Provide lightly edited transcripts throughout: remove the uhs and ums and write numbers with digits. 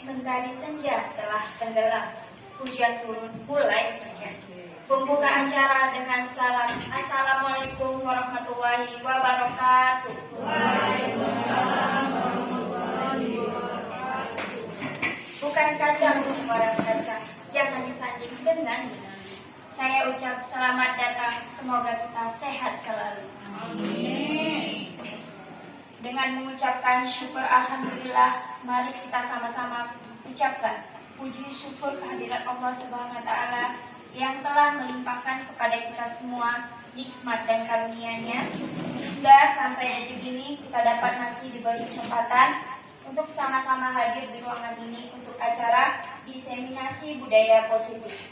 Mentari senja telah tenggelam, hujan turun mulai hujan. Pembuka acara dengan salam. Assalamualaikum warahmatullahi wabarakatuh. Waalaikumsalam warahmatullahi wabarakatuh. Bukan kaca suara kaca, jangan disanding dengan dinami. Saya ucap selamat datang, semoga kita sehat selalu. Amin. Dengan mengucapkan syukur alhamdulillah, mari kita sama-sama ucapkan puji syukur kehadirat Allah Subhanahu wa taala yang telah melimpahkan kepada kita semua nikmat dan karunia-Nya hingga sampai detik ini kita dapat masih diberi kesempatan untuk sama-sama hadir di ruangan ini untuk acara diseminasi budaya positif.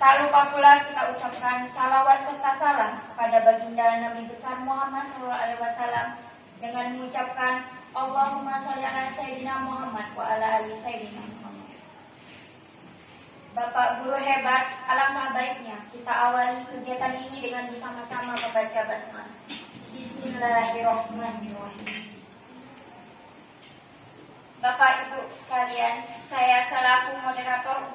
Tak lupa pula kita ucapkan salawat serta salam kepada baginda Nabi besar Muhammad SAW dengan mengucapkan Allahumma sholli ala Sayyidina Muhammad wa ala ali Sayyidina Muhammad. Bapak guru hebat, alangkah baiknya kita awali kegiatan ini dengan bersama-sama membaca basmalah. Bismillahirrahmanirrahim. Bapak Ibu sekalian, saya selaku moderator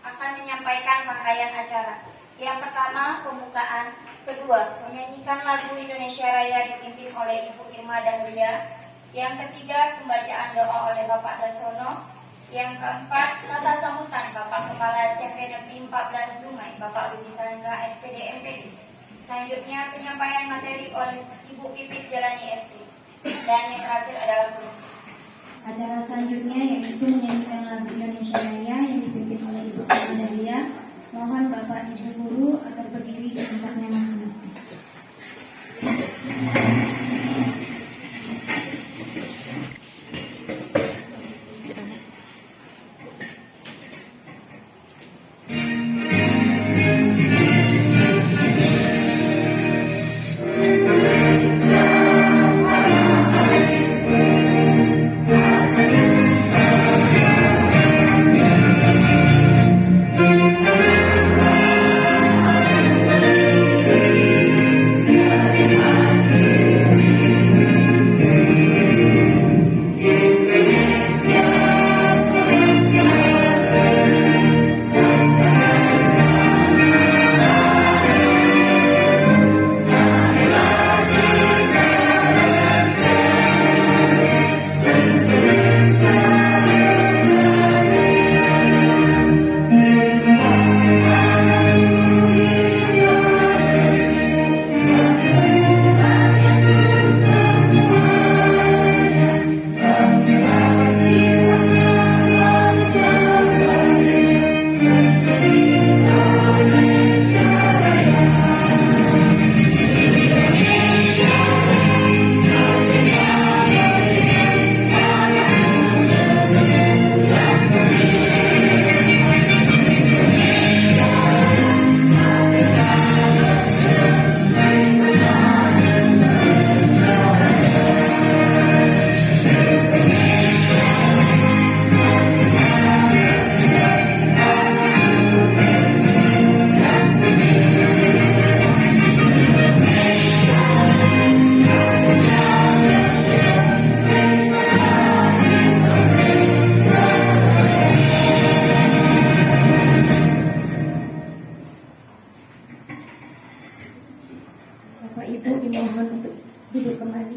akan menyampaikan rangkaian acara. Yang pertama, pembukaan. Kedua, menyanyikan lagu Indonesia Raya dipimpin oleh Ibu Irma Dahlia. Yang ketiga, pembacaan doa oleh Bapak Darsono. Yang keempat, tata sambutan Bapak Kepala SMP Negeri 14 Dumai, Bapak Budi Chandra SPD MPD. Selanjutnya, penyampaian materi oleh Ibu Pipit Jalani SD. Dan yang terakhir adalah penutup. Acara selanjutnya yaitu menyanyikan lagu Indonesia Raya yang dipimpin oleh Ibu Irma Dahlia. Mohon Bapak Ibu Guru agar berdiri di tempatnya masing-masing. Bapak Ibu dimohon untuk duduk kembali.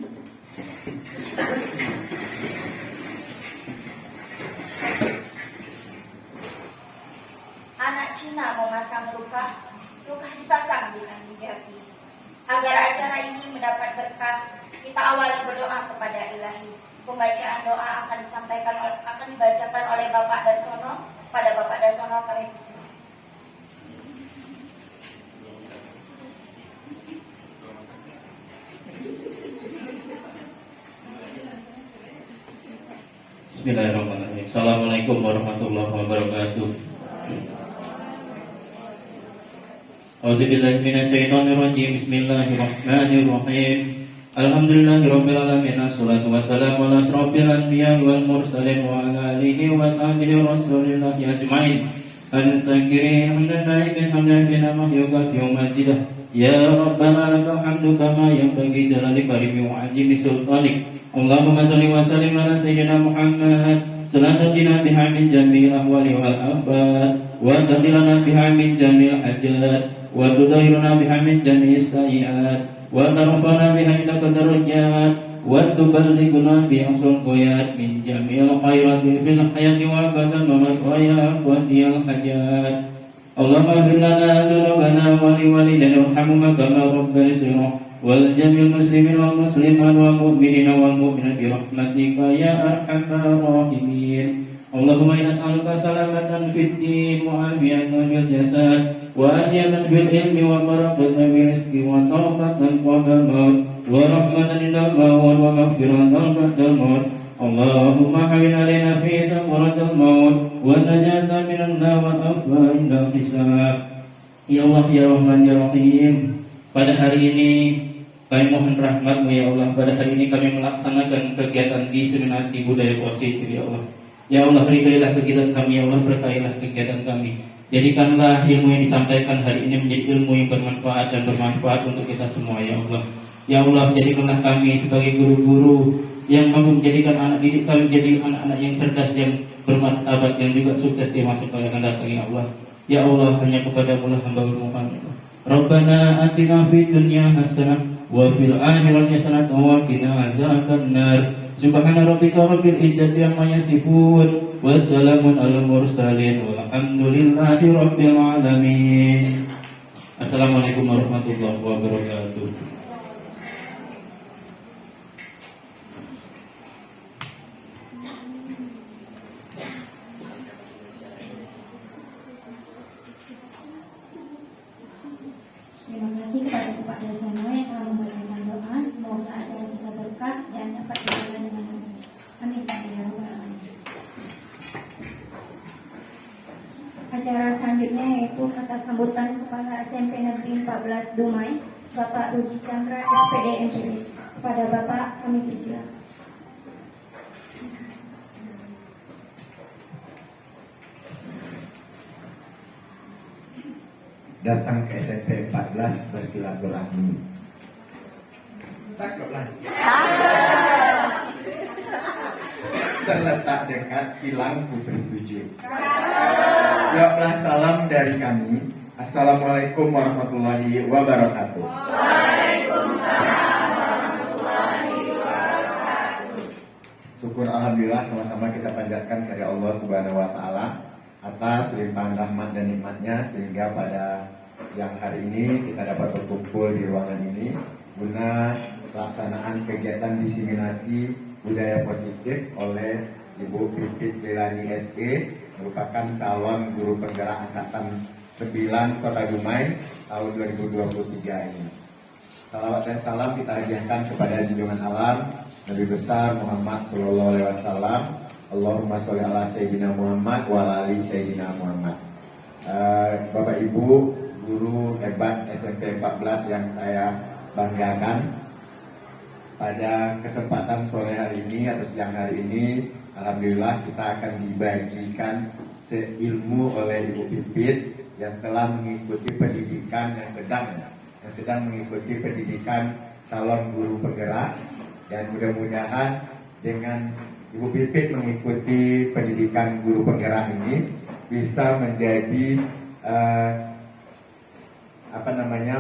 Anak Cina memasang luka dipasang di kayu jati. Agar acara ini mendapat berkah, kita awali berdoa kepada Ilahi. Pembacaan doa akan dibacakan oleh Bapak Darsono. Pada Bapak Darsono kami persilakan. Bismillahirrahmanirrahim. Assalamualaikum warahmatullahi wabarakatuh. A'udzubillahi minasyaitonirrajim. Bismillahirrahmanirrahim. Alhamdulillahirabbil alamin. Wassalatu wassalamu ala asyrofil anbiya'i wal mursalin wa ala alihi wa sahbihi rasulillahi ajmain. Al-Sakiri hamdan na'imin hamdan bina mahyuka fi umajidah. Ya Rabbana lakal hamdu kama yanbaghi jalali karimi wa azimi sultanik. Allahumma salli wa sallim ala sayyidina Muhammad صلاة تنجينا بها من جميع الأهوال والآفات وتقضي لنا بها من جميع الحاجات وتطهرنا بها من جميع السيئات وترفعنا بها إليك الدرجات وتبلغنا بأقصى الغايات من جميع الخيرات في الحياة وبعد الممات ويا قاضي الحاجات. اللهم اغفر لنا ذنوبنا ولوالدينا وارحمهما كما ربنا صغيرا ولجميع المسلمين والمسلمات والمؤمنين والمؤمنات برحمتك يا أرحم الراحمين. اللهم إنا نسألك سلامة في الدين وعافية في الجسد وعافية في العلم وبركة في الرزق وتوبة قبل الموت ورحمة عند الموت ومغفرة بعد الموت. اللهم حول علينا في سكرة الموت والنجاة من النار والعفو عند الحساب. Ya Allah, ya Rahman, ya Rahim. Pada hari ini kami mohon rahmat-Mu ya Allah. Pada hari ini kami melaksanakan kegiatan diseminasi budaya positif ya Allah. Ya Allah, berkailah kegiatan kami ya Allah, berkailah kegiatan kami. Jadikanlah ilmu yang disampaikan hari ini menjadi ilmu yang bermanfaat dan bermanfaat untuk kita semua ya Allah. Ya Allah, jadikanlah kami sebagai guru-guru yang mampu menjadikan anak didik kami menjadi anak-anak yang cerdas, yang bermartabat, yang juga sukses di masa yang akan datang ya Allah. Ya Allah, hanya kepadamu lah hamba bermohon. Rabbana atina fid dunya hasanah wa fil akhirati hasanah wa qina adzabannar. Subhana rabbika rabbil izzati amma yasifun wa salamun alal mursalin walhamdulillahi rabbil alamin. Assalamualaikum warahmatullahi wabarakatuh. Terima kasih kepada Bapak Dosono yang telah membacakan doa. Semoga acara kita berkah dan dapat dijalankan dengan lancar. Amin ya rabbal alamin. Acara selanjutnya yaitu kata sambutan Kepala SMP Negeri 14 Dumai, Bapak Rudi Chandra, SPD MPD. Kepada Bapak kami persilakan. Datang ke SMP 14 bersilaturahmi. Cakep lah. Terletak dekat kilang Putri 7. Jawablah salam dari kami. Assalamualaikum warahmatullahi wabarakatuh. Waalaikumsalam warahmatullahi wabarakatuh. Syukur alhamdulillah sama-sama kita panjatkan kepada Allah Subhanahu wa taala atas limpahan rahmat dan nikmatnya sehingga pada siang hari ini kita dapat berkumpul di ruangan ini guna pelaksanaan kegiatan diseminasi budaya positif oleh Ibu Pipit Jelani SE merupakan calon guru penggerak angkatan 9 Kota Dumai tahun 2023 ini. Salawat dan salam kita hadiahkan kepada junjungan alam Nabi besar Muhammad Sallallahu Alaihi Wasallam. Allahumma sholli ala Sayyidina Muhammad wa ala ali Sayyidina Muhammad. Bapak Ibu guru hebat SMP 14 yang saya banggakan, pada kesempatan sore hari ini atau siang hari ini alhamdulillah kita akan dibagikan seilmu oleh Ibu Pipit yang telah mengikuti pendidikan yang sedang mengikuti pendidikan calon guru penggerak, dan mudah-mudahan dengan Ibu Pipit mengikuti pendidikan guru penggerak ini bisa menjadi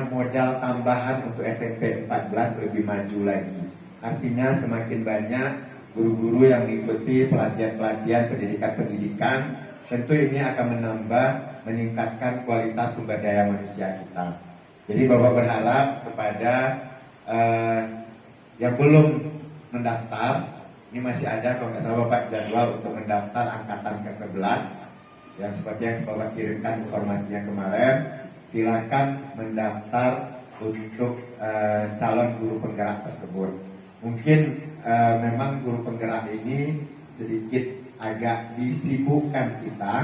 modal tambahan untuk SMP 14 lebih maju lagi. Artinya semakin banyak guru-guru yang mengikuti pelatihan-pelatihan pendidikan, tentu ini akan meningkatkan kualitas sumber daya manusia kita. Jadi Bapak berharap kepada yang belum mendaftar, ini masih ada kalau nggak salah Bapak jadwal untuk mendaftar angkatan ke-11 yang seperti yang Bapak kirimkan informasinya kemarin. Silakan mendaftar untuk calon guru penggerak tersebut. Mungkin memang guru penggerak ini sedikit agak disibukkan kita,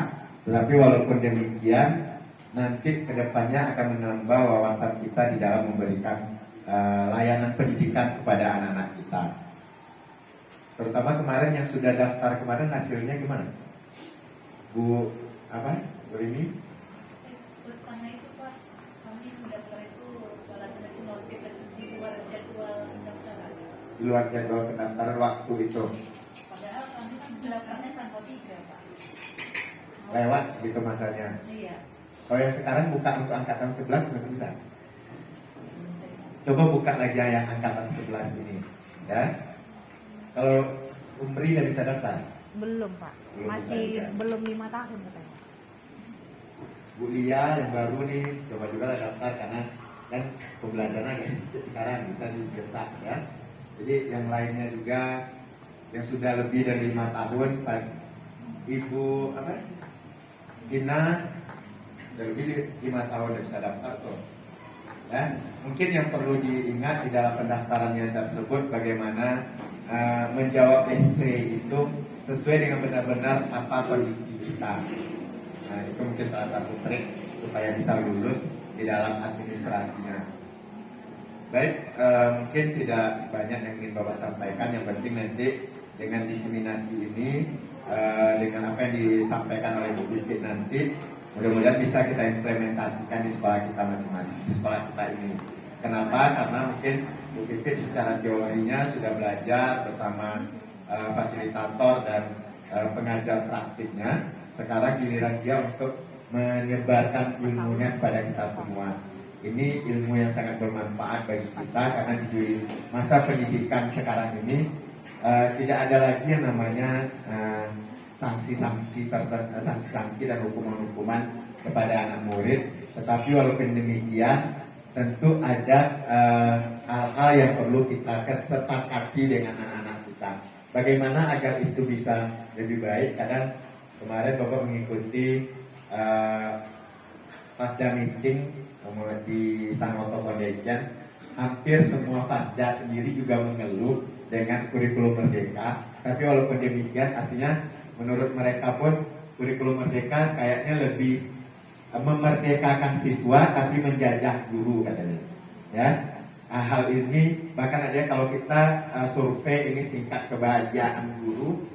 tetapi walaupun demikian nanti kedepannya akan menambah wawasan kita di dalam memberikan layanan pendidikan kepada anak-anak kita. Terutama kemarin yang sudah daftar kemarin hasilnya gimana? Bu ini? Terus karena itu Pak, kami mendaftar itu balasan itu notifikasi di luar jadwal pendaftaran. Di luar jadwal pendaftaran waktu itu. Padahal kami kan Delapannya tanggal 3, Pak. Lewat segitu masanya. Iya. Kalau yang sekarang buka untuk angkatan 11 masih bisa. Coba buka lagi yang angkatan 11 ini, ya. Kalau Umri udah bisa daftar? Belum Pak, Belum masih bukan, ya? belum 5 tahun katanya. Bu Lia yang baru nih, coba juga lah daftar karena kan pembelajaran agak sedikit sekarang bisa digesak ya. Jadi yang lainnya juga yang sudah lebih dari 5 tahun, Pak Ibu apa? Ina sudah lebih dari 5 tahun udah bisa daftar tuh. Ya, mungkin yang perlu diingat di dalam pendaftarannya tersebut bagaimana menjawab essay itu sesuai dengan benar-benar apa kondisi kita. Nah, itu mungkin salah satu trik supaya bisa lulus di dalam administrasinya. Baik, mungkin tidak banyak yang ingin Bapak sampaikan. Yang penting nanti dengan diseminasi ini, dengan apa yang disampaikan oleh Bu Pipit nanti, mudah-mudahan bisa kita implementasikan di sekolah kita masing-masing, di sekolah kita ini. Kenapa? Karena mungkin Bu Pipit secara teorinya sudah belajar bersama fasilitator dan pengajar praktiknya. Sekarang giliran dia untuk menyebarkan ilmunya kepada kita semua. Ini ilmu yang sangat bermanfaat bagi kita karena di masa pendidikan sekarang ini tidak ada lagi yang namanya sanksi-sanksi dan hukuman-hukuman kepada anak murid. Tetapi walaupun demikian, tentu ada hal-hal yang perlu kita kesepakati dengan anak-anak kita. Bagaimana agar itu bisa lebih baik? Kadang kemarin Bapak mengikuti Fasda meeting di Tanoto Foundation, hampir semua Fasda sendiri juga mengeluh dengan kurikulum merdeka. Tapi walaupun demikian, artinya menurut mereka pun kurikulum merdeka kayaknya lebih memerdekakan siswa tapi menjajah guru katanya. Ya, hal ini bahkan ada kalau kita survei ini tingkat kebahagiaan guru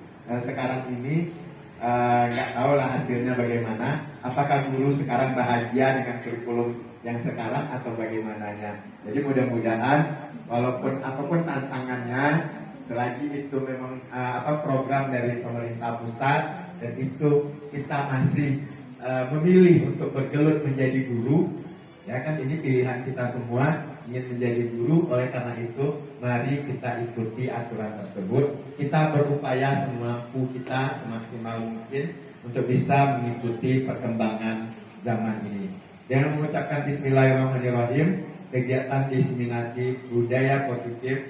sekarang ini nggak tahu lah hasilnya bagaimana. Apakah guru sekarang bahagia dengan kurikulum yang sekarang atau bagaimananya? Jadi mudah-mudahan walaupun apapun tantangannya, selagi itu memang program dari pemerintah pusat dan itu kita masih memilih untuk bergelut menjadi guru, ya kan ini pilihan kita semua ingin menjadi guru. Oleh karena itu mari kita ikuti aturan tersebut. Kita berupaya semampu kita semaksimal mungkin untuk bisa mengikuti perkembangan zaman ini. Dengan mengucapkan Bismillahirrahmanirrahim, kegiatan diseminasi budaya positif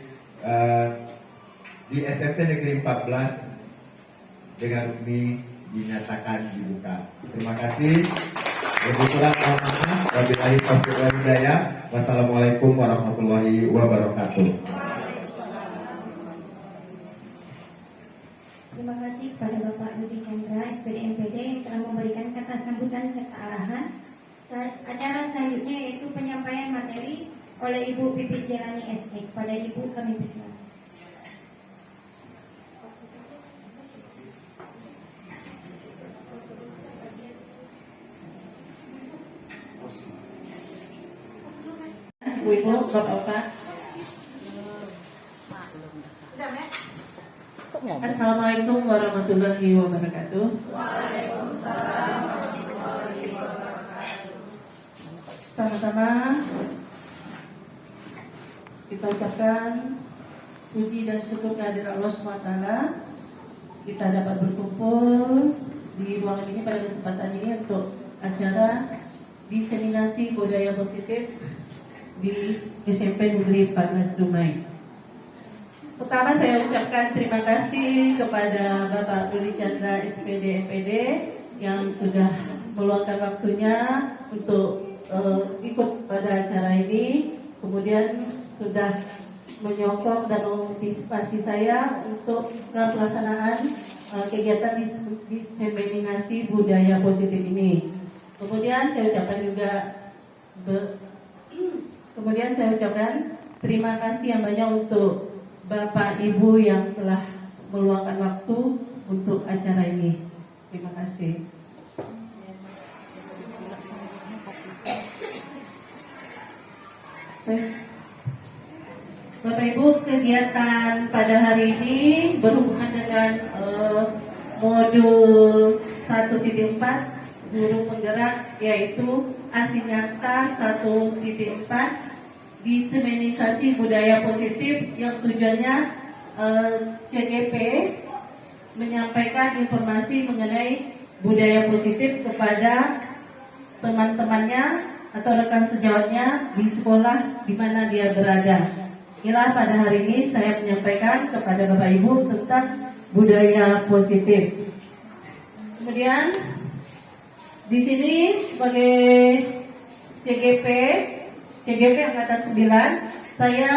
di SMP Negeri 14 dengan resmi dinyatakan dibuka. Terima kasih. Wabillahi taufiq wal hidayah. Wassalamualaikum warahmatullahi wabarakatuh. Terima kasih kepada Bapak Rudi Chandra, SPD MPD yang telah memberikan kata sambutan serta arahan. Acara selanjutnya yaitu penyampaian materi oleh Ibu Pipit Jelani SP. Kepada Ibu kami persilakan. Ibu-ibu, bapak-bapak. Assalamualaikum warahmatullahi wabarakatuh. Sama-sama kita ucapkan puji dan syukur kehadirat Allah SWT. Kita dapat berkumpul di ruangan ini pada kesempatan ini untuk acara diseminasi budaya positif di SMP Negeri 14 Dumai. Pertama saya ucapkan terima kasih kepada Bapak Rudi Chandra SPD MPD yang sudah meluangkan waktunya untuk ikut pada acara ini, kemudian sudah menyokong dan mengantisipasi saya untuk pelaksanaan kegiatan diseminasi budaya positif ini. Kemudian saya ucapkan terima kasih yang banyak untuk Bapak Ibu yang telah meluangkan waktu untuk acara ini. Terima kasih. Bapak Ibu, kegiatan pada hari ini berhubungan dengan modul 1.4 guru penggerak, yaitu Asinyata 1.4 diseminisasi budaya positif, yang tujuannya CGP menyampaikan informasi mengenai budaya positif kepada teman-temannya atau rekan sejawatnya di sekolah di mana dia berada. Inilah pada hari ini saya menyampaikan kepada Bapak Ibu tentang budaya positif. Kemudian di sini sebagai CGP angkatan 9, saya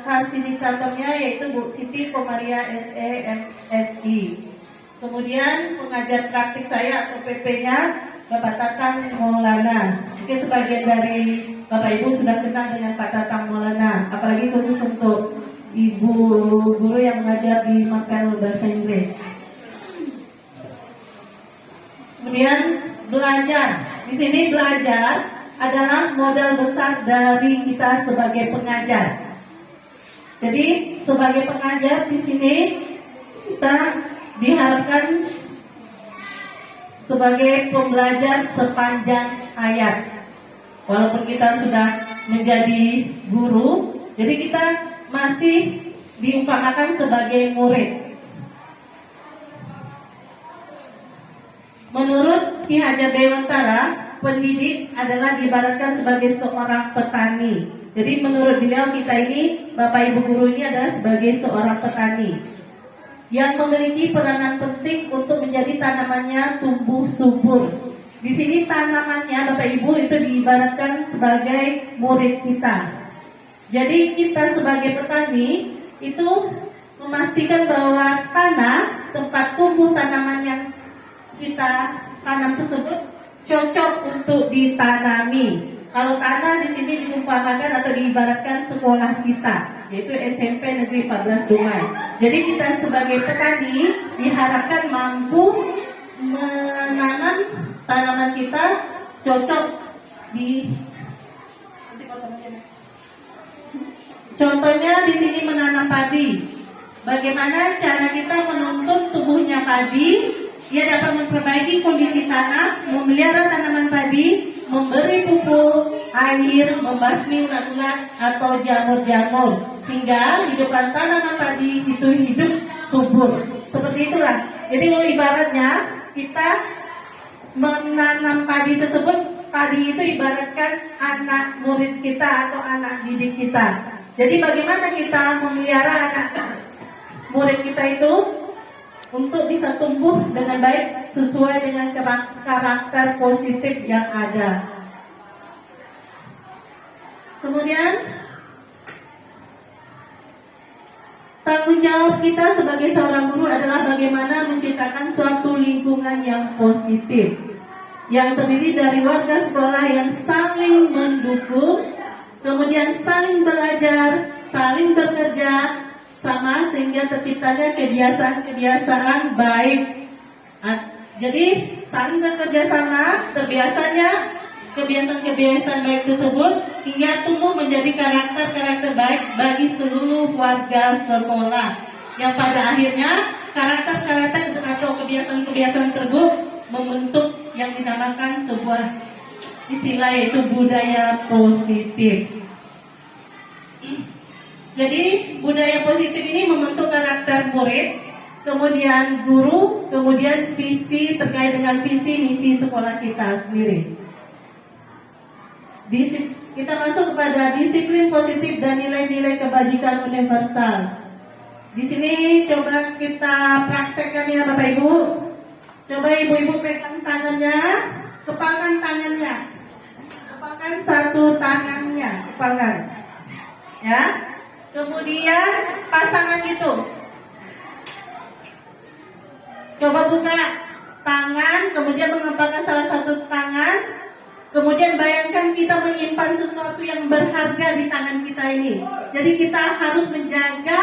fasilitatornya yaitu Bu Siti Komaria SE MSI. Kemudian pengajar praktik saya atau PP-nya Bapak Tatang Maulana. Mungkin sebagian dari Bapak Ibu sudah kenal dengan Pak Tatang Maulana, apalagi khusus untuk ibu guru yang mengajar di Makassar bahasa Inggris. Kemudian belajar. Di sini belajar adalah modal besar dari kita sebagai pengajar. Jadi sebagai pengajar di sini kita diharapkan sebagai pembelajar sepanjang hayat. Walaupun kita sudah menjadi guru, jadi kita masih diumpamakan sebagai murid. Menurut Ki Hajar Dewantara, pendidik adalah diibaratkan sebagai seorang petani. Jadi menurut beliau, kita ini, Bapak Ibu guru ini adalah sebagai seorang petani yang memiliki peranan penting untuk menjadi tanamannya tumbuh subur. Di sini tanamannya Bapak Ibu itu diibaratkan sebagai murid kita. Jadi kita sebagai petani itu memastikan bahwa tanah tempat tumbuh tanaman yang kita tanam tersebut cocok untuk ditanami. Kalau tanah di sini diumpamakan atau diibaratkan sekolah kita, yaitu SMP Negeri 14 Dumai. Jadi kita sebagai petani diharapkan mampu menanam tanaman kita cocok di. Contohnya di sini menanam padi. Bagaimana cara kita menuntut tumbuhnya padi? Ia dapat memperbaiki kondisi tanah, memelihara tanaman padi, memberi pupuk, air, membasmi ulat-ulat atau jamur-jamur, hingga hidupkan tanaman padi itu hidup subur. Seperti itulah. Jadi ibaratnya kita menanam padi tersebut, padi itu ibaratkan anak murid kita atau anak didik kita. Jadi bagaimana kita memelihara anak murid kita itu untuk bisa tumbuh dengan baik sesuai dengan karakter positif yang ada. Kemudian tanggung jawab kita sebagai seorang guru adalah bagaimana menciptakan suatu lingkungan yang positif, yang terdiri dari warga sekolah yang saling mendukung, kemudian saling belajar, saling bekerja sama, sehingga terciptanya kebiasaan-kebiasaan baik. Jadi saling bekerja sama, terbiasanya kebiasaan-kebiasaan baik tersebut hingga tumbuh menjadi karakter-karakter baik bagi seluruh warga sekolah, yang pada akhirnya karakter-karakter atau kebiasaan-kebiasaan tersebut membentuk yang dinamakan sebuah istilah, yaitu budaya positif. Jadi budaya positif ini membentuk karakter murid, kemudian guru, kemudian visi terkait dengan visi misi sekolah kita sendiri. Kita masuk kepada disiplin positif dan nilai-nilai kebajikan universal. Di sini coba kita praktekkan ya Bapak Ibu. Coba ibu-ibu pegang tangannya, kepalkan tangannya, kepalkan satu tangannya, kepalkan, ya. Kemudian pasangan itu, coba buka tangan, kemudian mengepalkan salah satu tangan, kemudian bayangkan kita menyimpan sesuatu yang berharga di tangan kita ini. Jadi kita harus menjaga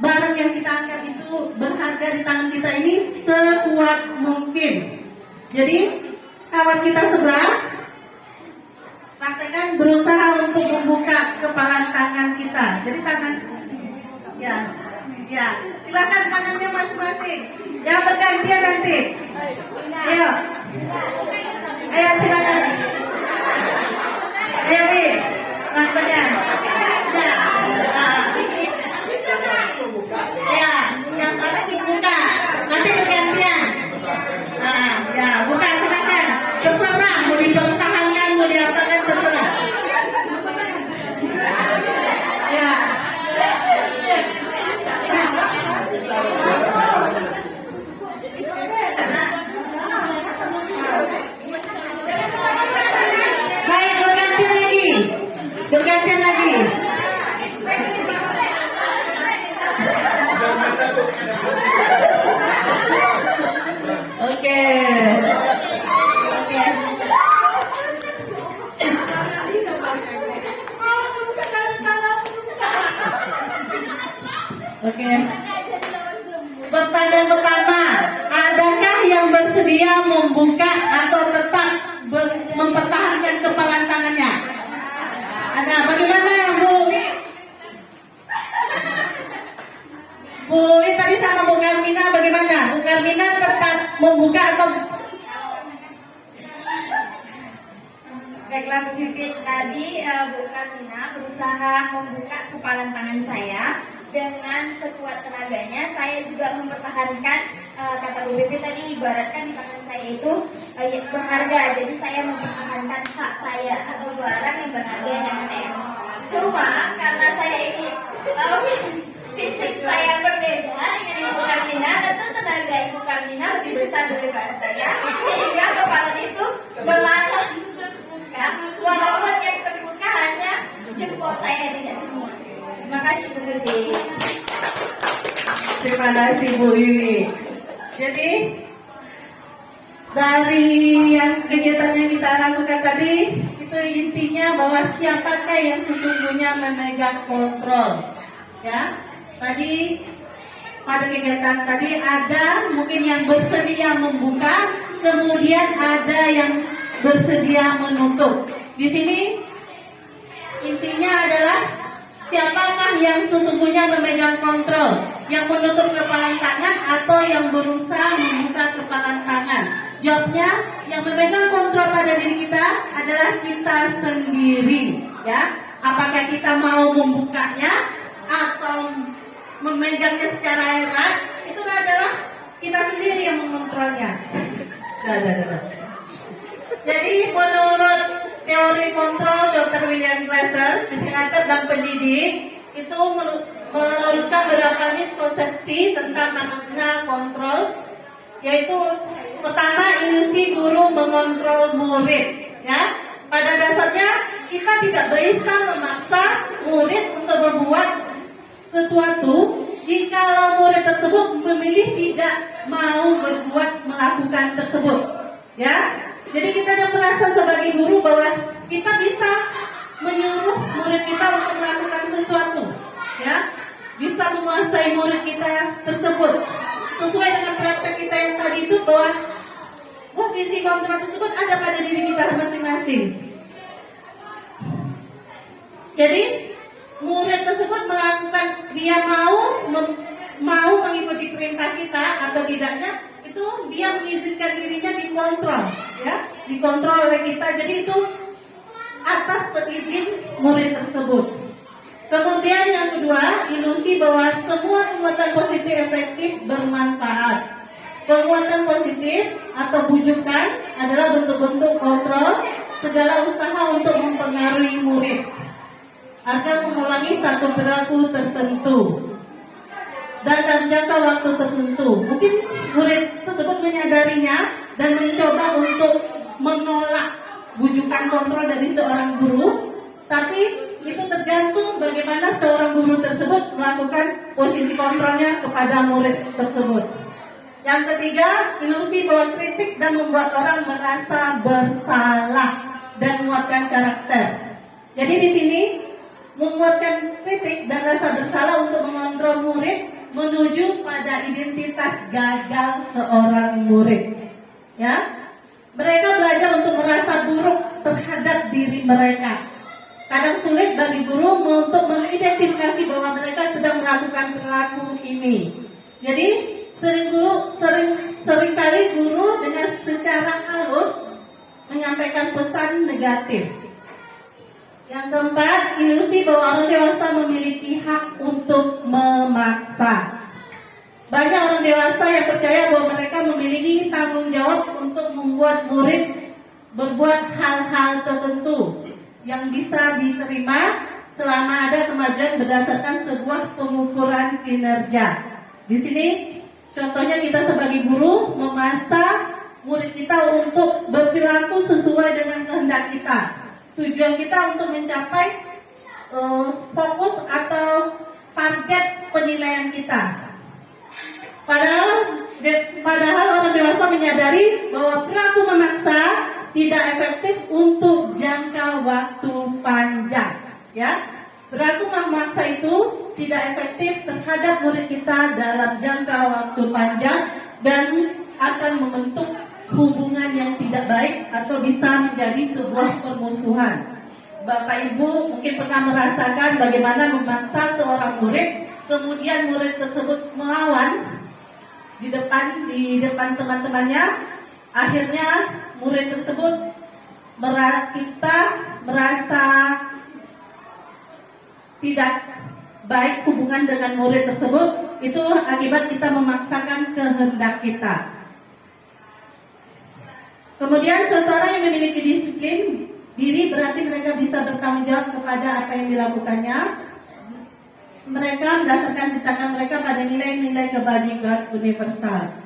barang yang kita angkat itu berharga di tangan kita ini sekuat mungkin. Jadi kawan kita sebelah, praktekkan berusaha untuk membuka kepalan tangan kita. Jadi tangan, ya, Ya, silakan tangannya masing-masing. Ya, bergantian nanti. Ayo. Ayo silakan. Ayo, Wi. Pelan-pelan. Ya. Ya, yang satu dibuka. Nanti bergantian. Ya, buka silakan. Terserah mau dipertahankan, mau diapakan terserah. Ya. Baik, bergantian lagi. Bergantian lagi. Oke. Oke. Oke. Pertanyaan pertama, adakah yang bersedia membuka atau tetap mempertahankan kepalan tangannya? Ada. Bagaimana, Bu? Bu, ini tadi sama Bu Karmina bagaimana? Bu Karmina tetap membuka atau? Baiklah Bu Pipit, tadi Bu Karina berusaha membuka kepalan tangan saya. Dengan sekuat tenaganya, saya juga mempertahankan, kata Bu Pipit tadi, ibaratkan di tangan saya itu berharga. Jadi saya mempertahankan hak saya atau barang yang berharga yang saya. Cuma karena saya ini fisik saya berbeda dengan Ibu Karmina, tentu tenaga Ibu Karmina lebih besar daripada saya, sehingga kepalan itu berlangsung terbuka, walaupun yang terbuka hanya jempol saya, tidak semua. Terima kasih Bu Wiwi. Terima kasih Bu Wiwi. Jadi dari yang kegiatan yang kita lakukan tadi, itu intinya bahwa siapakah yang sesungguhnya memegang kontrol. Ya, tadi pada kegiatan tadi ada mungkin yang bersedia membuka, kemudian ada yang bersedia menutup. Di sini intinya adalah siapakah yang sesungguhnya memegang kontrol, yang menutup kepalan tangan atau yang berusaha membuka kepalan tangan. Jawabnya, yang memegang kontrol pada diri kita adalah kita sendiri. Ya, apakah kita mau membukanya atau memegangnya secara erat, itu adalah kita sendiri yang mengontrolnya. Jadi menurut teori kontrol Dr. William Glasser, psikiater dan pendidik, itu menurutkan beberapa miskonsepsi tentang makna kontrol, yaitu pertama, ilusi guru mengontrol murid. Ya, pada dasarnya kita tidak bisa memaksa murid untuk berbuat sesuatu jika murid tersebut memilih tidak mau melakukan tersebut. Ya, jadi kita yang merasa sebagai guru bahwa kita bisa menyuruh murid kita untuk melakukan sesuatu, ya, bisa menguasai murid kita tersebut sesuai dengan praktek kita yang tadi itu, bahwa posisi kontrol tersebut ada pada diri kita masing-masing. Jadi murid tersebut melakukan, dia mau mengikuti perintah kita atau tidaknya, itu dia mengizinkan dirinya dikontrol, ya, dikontrol oleh kita. Jadi itu atas seizin murid tersebut. Kemudian yang kedua, ilusi bahwa semua penguatan positif efektif bermanfaat. Penguatan positif atau bujukan adalah bentuk-bentuk kontrol segala usaha untuk mempengaruhi murid agar mengulangi satu perilaku tertentu dan dalam jangka waktu tertentu. Mungkin murid tersebut menyadarinya dan mencoba untuk menolak bujukan kontrol dari seorang guru, tapi itu tergantung bagaimana seorang guru tersebut melakukan posisi kontrolnya kepada murid tersebut. Yang ketiga, ilusi bahwa kritik dan membuat orang merasa bersalah dan menguatkan karakter. Jadi di sini menguatkan kritik dan rasa bersalah untuk mengontrol murid menuju pada identitas gagal seorang murid. Ya, mereka belajar untuk merasa buruk terhadap diri mereka kadang sulit bagi guru untuk mengidentifikasi bahwa mereka sedang melakukan perilaku ini. Jadi seringkali guru dengan secara halus menyampaikan pesan negatif. Yang keempat, ilusi bahwa orang dewasa memiliki hak untuk memaksa. Banyak orang dewasa yang percaya bahwa mereka memiliki tanggung jawab untuk membuat murid berbuat hal-hal tertentu yang bisa diterima selama ada kemajuan berdasarkan sebuah pengukuran kinerja. Di sini contohnya kita sebagai guru memaksa murid kita untuk berperilaku sesuai dengan kehendak kita. Tujuan kita untuk mencapai fokus atau target penilaian kita. Padahal orang dewasa menyadari bahwa perilaku memaksa tidak efektif untuk jangka waktu panjang. Ya, perilaku memaksa itu tidak efektif terhadap murid kita dalam jangka waktu panjang dan akan membentuk hubungan yang tidak baik atau bisa menjadi sebuah permusuhan. Bapak Ibu mungkin pernah merasakan bagaimana memaksa seorang murid, kemudian murid tersebut melawan di depan teman-temannya, akhirnya murid tersebut kita merasa tidak baik hubungan dengan murid tersebut, itu akibat kita memaksakan kehendak kita. Kemudian seseorang yang memiliki disiplin diri berarti mereka bisa bertanggung jawab kepada apa yang dilakukannya. Mereka mendasarkan tindakan mereka pada nilai-nilai kebajikan universal.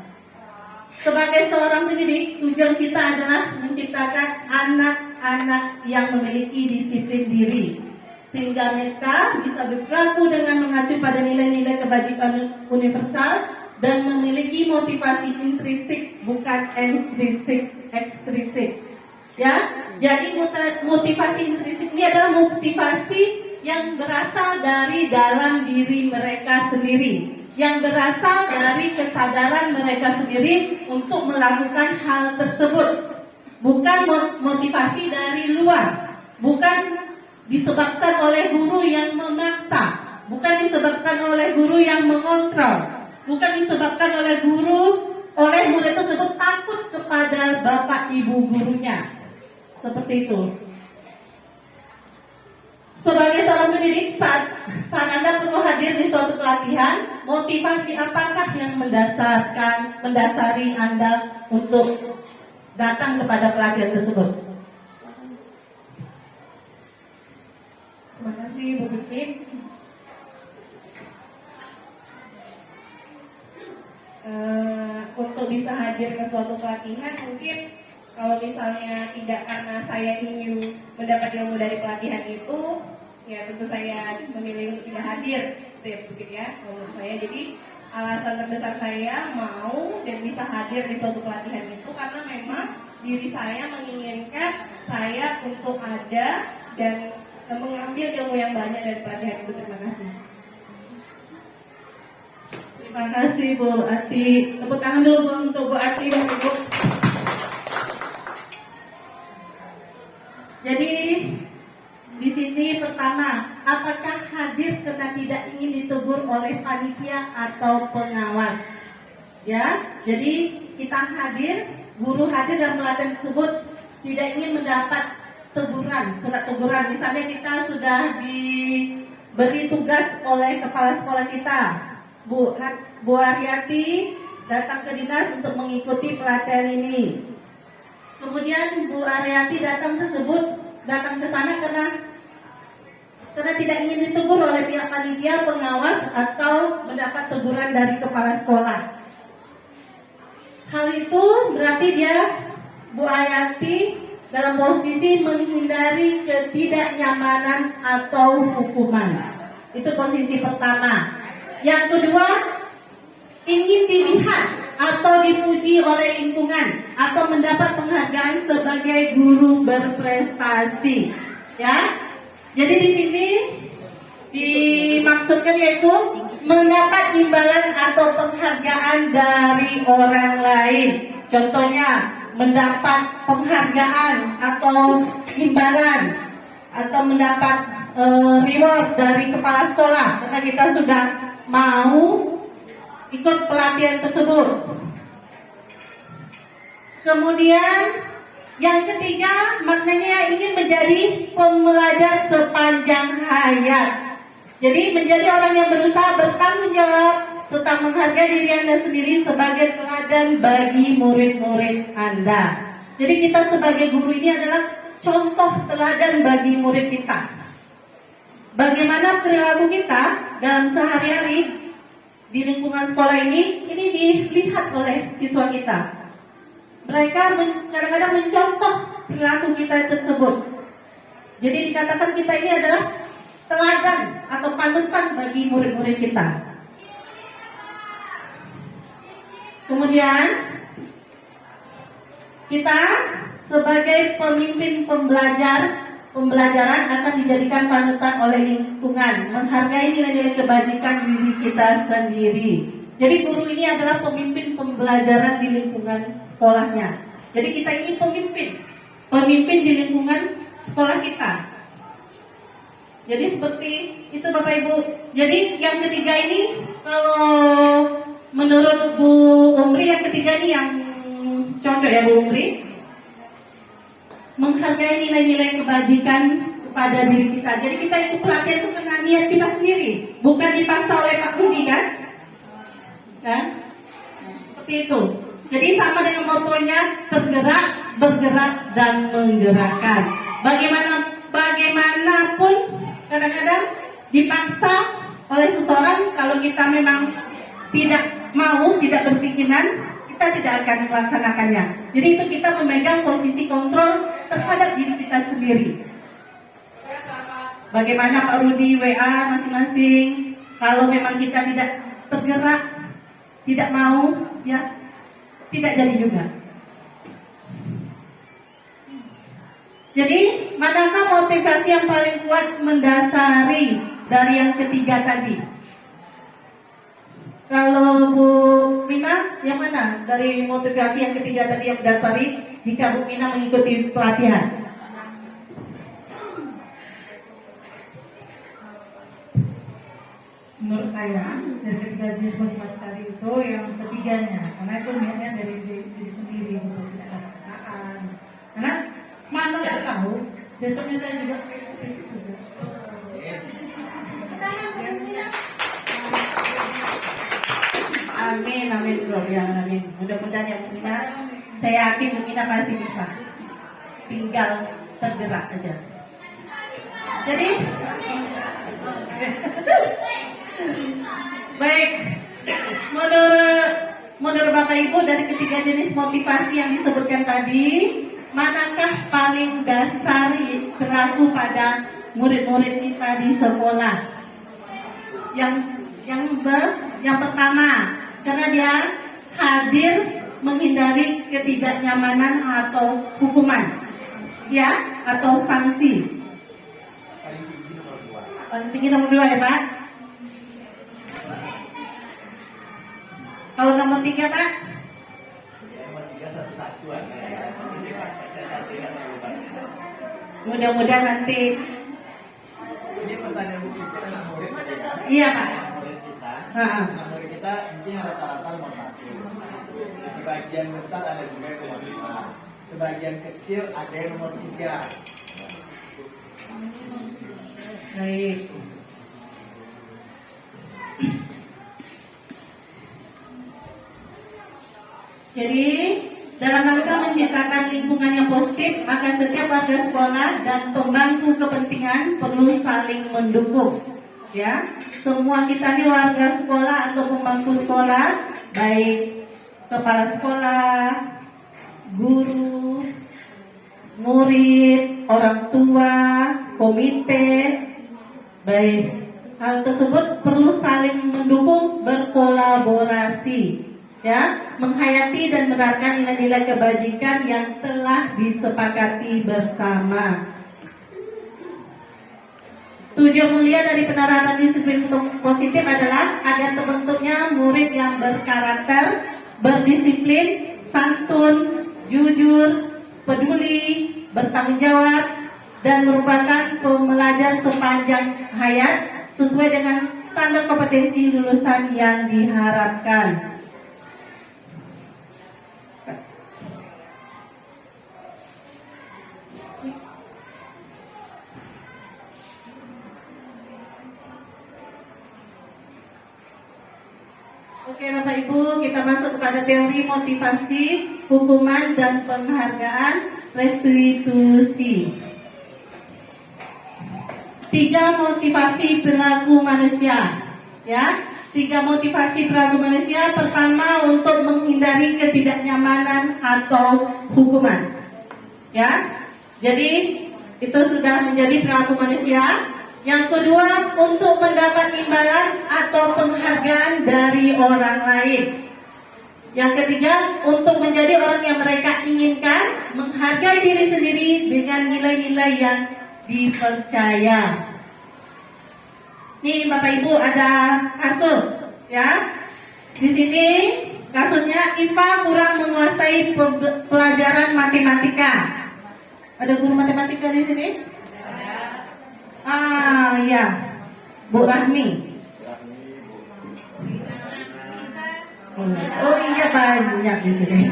Sebagai seorang pendidik, tujuan kita adalah menciptakan anak-anak yang memiliki disiplin diri, sehingga mereka bisa berperilaku dengan mengacu pada nilai-nilai kebajikan universal dan memiliki motivasi intrinsik bukan ekstrinsik. Ya, jadi motivasi intrinsik ini adalah motivasi yang berasal dari dalam diri mereka sendiri, yang berasal dari kesadaran mereka sendiri untuk melakukan hal tersebut, bukan motivasi dari luar, bukan disebabkan oleh guru yang memaksa, bukan disebabkan oleh guru yang mengontrol, bukan disebabkan oleh murid tersebut takut kepada bapak ibu gurunya. Seperti itu. Sebagai seorang pendidik, saat Anda perlu hadir di suatu pelatihan, motivasi apakah yang mendasari Anda untuk datang kepada pelatihan tersebut? Terima kasih Bu Pipin. Untuk bisa hadir ke suatu pelatihan, mungkin kalau misalnya tidak karena saya ingin mendapat ilmu dari pelatihan itu, ya tentu saya memilih tidak hadir, itu ya mungkin ya menurut saya. Jadi alasan terbesar saya mau dan bisa hadir di suatu pelatihan itu karena memang diri saya menginginkan saya untuk ada dan mengambil ilmu yang banyak dari pelatihan itu. Terima kasih. Terima kasih Bu Ati. Tepuk tangan dulu Bu untuk Bu Ati dan Ibu. Jadi di sini pertama, apakah hadir karena tidak ingin ditegur oleh panitia atau pengawas? Ya, jadi kita hadir, guru hadir dalam pelatihan tersebut tidak ingin mendapat teguran, surat teguran. Misalnya kita sudah diberi tugas oleh kepala sekolah kita, Bu Aryati datang ke dinas untuk mengikuti pelatihan ini. Kemudian Bu Aryati datang ke sana karena tidak ingin ditegur oleh pihak panitia, pengawas atau mendapat teguran dari kepala sekolah. Hal itu berarti Bu Aryati dalam posisi menghindari ketidaknyamanan atau hukuman. Itu posisi pertama. Yang kedua, ingin dilihat atau dipuji oleh lingkungan atau mendapat penghargaan sebagai guru berprestasi. Ya, jadi di sini dimaksudkan yaitu mendapat imbalan atau penghargaan dari orang lain. Contohnya mendapat penghargaan atau imbalan atau mendapat reward dari kepala sekolah karena kita sudah mau ikut pelatihan tersebut. Kemudian yang ketiga, maknanya ingin menjadi pembelajar sepanjang hayat. Jadi menjadi orang yang berusaha bertanggung jawab serta menghargai diri Anda sendiri sebagai teladan bagi murid-murid Anda. Jadi kita sebagai guru ini adalah contoh teladan bagi murid kita. Bagaimana perilaku kita dalam sehari-hari di lingkungan sekolah ini dilihat oleh siswa kita. Mereka kadang-kadang mencontoh perilaku kita tersebut. Jadi dikatakan kita ini adalah teladan atau panutan bagi murid-murid kita. Kemudian kita sebagai pemimpin pembelajaran akan dijadikan panutan oleh lingkungan, menghargai nilai-nilai kebajikan diri kita sendiri. Jadi guru ini adalah pemimpin pembelajaran di lingkungan sekolahnya. Jadi kita ini pemimpin di lingkungan sekolah kita. Jadi seperti itu Bapak Ibu. Jadi yang ketiga ini, kalau menurut Bu Umri, yang ketiga ini yang cocok ya Bu Umri, menghargai nilai-nilai kebajikan kepada diri kita. Jadi kita itu pelatihan itu karena niat kita sendiri, bukan dipaksa oleh Pak Rudi kan? Seperti itu. Jadi sama dengan motonya, tergerak, bergerak, dan menggerakkan. Bagaimanapun kadang-kadang dipaksa oleh seseorang, kalau kita memang tidak mau, tidak berpikiran, kita tidak akan melaksanakannya. Jadi itu kita memegang posisi kontrol terhadap diri kita sendiri. Bagaimana Pak Rudi WA masing-masing, kalau memang kita tidak tergerak, tidak mau, ya tidak jadi juga. Jadi manakah motivasi yang paling kuat mendasari dari yang ketiga tadi? Kalau Bu Mina, yang mana dari motivasi yang ketiga tadi yang mendasari jika Bu Mina mengikuti pelatihan? Menurut saya dari ketiga jenis motivasi tadi itu yang ketiganya, karena itu niatnya dari diri sendiri, seperti tidak ada paksaan. Karena mana nggak tahu besoknya saya juga Amin, amin, bro, ya, amin. Mudah-mudahan ya Bu Mina, saya yakin Bu Mina pasti bisa. Tinggal tergerak aja. Jadi baik, menurut Bapak Ibu, dari ketiga jenis motivasi yang disebutkan tadi, manakah paling dasar berlaku pada murid-murid kita di sekolah? Yang pertama, karena dia hadir menghindari ketidaknyamanan atau hukuman, ya, atau sanksi. Paling tinggi nomor 2 ya Pak. Kalau nomor 3 Pak? Nomor 3 satu-satuan. Mudah-mudahan nanti. Ini pertanyaan Bu Kiki anak murid tadi kan? Iya Pak. Anak murid kita. Ha-ha. Anak murid kita intinya rata-rata nomor 1. Sebagian besar ada juga yang nomor 5. Sebagian kecil ada yang nomor 3. Baik. Jadi dalam rangka menciptakan lingkungan yang positif, maka setiap warga sekolah dan pemangku kepentingan perlu saling mendukung. Ya, semua kita ini warga sekolah atau pemangku sekolah, baik kepala sekolah, guru, murid, orang tua, komite, baik, hal tersebut perlu saling mendukung, berkolaborasi, ya, menghayati dan menerapkan nilai-nilai kebajikan yang telah disepakati bersama. Tujuan mulia dari penerapan disiplin positif adalah agar terbentuknya murid yang berkarakter, berdisiplin, santun, jujur, peduli, bertanggung jawab, dan merupakan pembelajar sepanjang hayat sesuai dengan standar kompetensi lulusan yang diharapkan. Oke Bapak Ibu, kita masuk kepada teori motivasi, hukuman, dan penghargaan restitusi. 3 motivasi perilaku manusia, ya. 3 motivasi perilaku manusia. Pertama, untuk menghindari ketidaknyamanan atau hukuman, ya. Jadi itu sudah menjadi perilaku manusia. Yang kedua, untuk mendapat imbalan atau penghargaan dari orang lain. Yang ketiga, untuk menjadi orang yang mereka inginkan, menghargai diri sendiri dengan nilai-nilai yang dipercaya. Nih Bapak Ibu ada kasus, ya. Di sini kasusnya IPA kurang menguasai pelajaran matematika. Ada guru matematika di sini? Ya, Bu Rahmi. Oh iya, banyak di sini.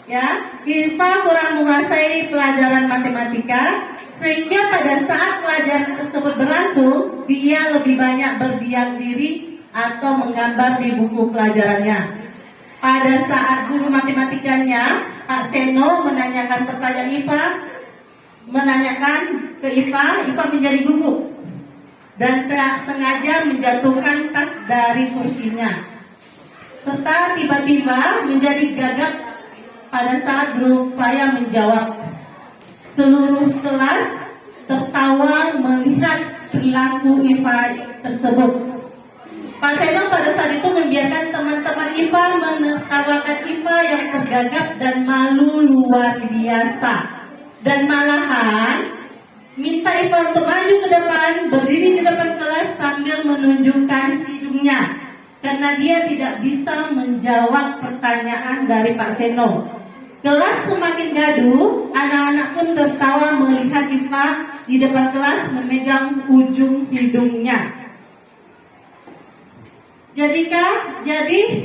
Ya, IPA kurang menguasai pelajaran matematika, sehingga pada saat pelajaran tersebut berlangsung, dia lebih banyak berdiam diri atau menggambar di buku pelajarannya. Pada saat guru matematikanya, Pak Seno, menanyakan pertanyaan IPA, menanyakan ke IPA menjadi gugup dan tak sengaja menjatuhkan tas dari kursinya, serta tiba-tiba menjadi gagap pada saat berupaya menjawab. Seluruh kelas tertawa melihat perilaku IPA tersebut. Pak Seno pada saat itu membiarkan teman-teman IPA menertawakan IPA yang tergagap dan malu luar biasa. Dan malahan minta IPA untuk maju ke depan, berdiri di depan kelas sambil menunjukkan hidungnya, karena dia tidak bisa menjawab pertanyaan dari Pak Seno. Kelas semakin gaduh, anak-anak pun tertawa melihat IPA di depan kelas memegang ujung hidungnya. Jadi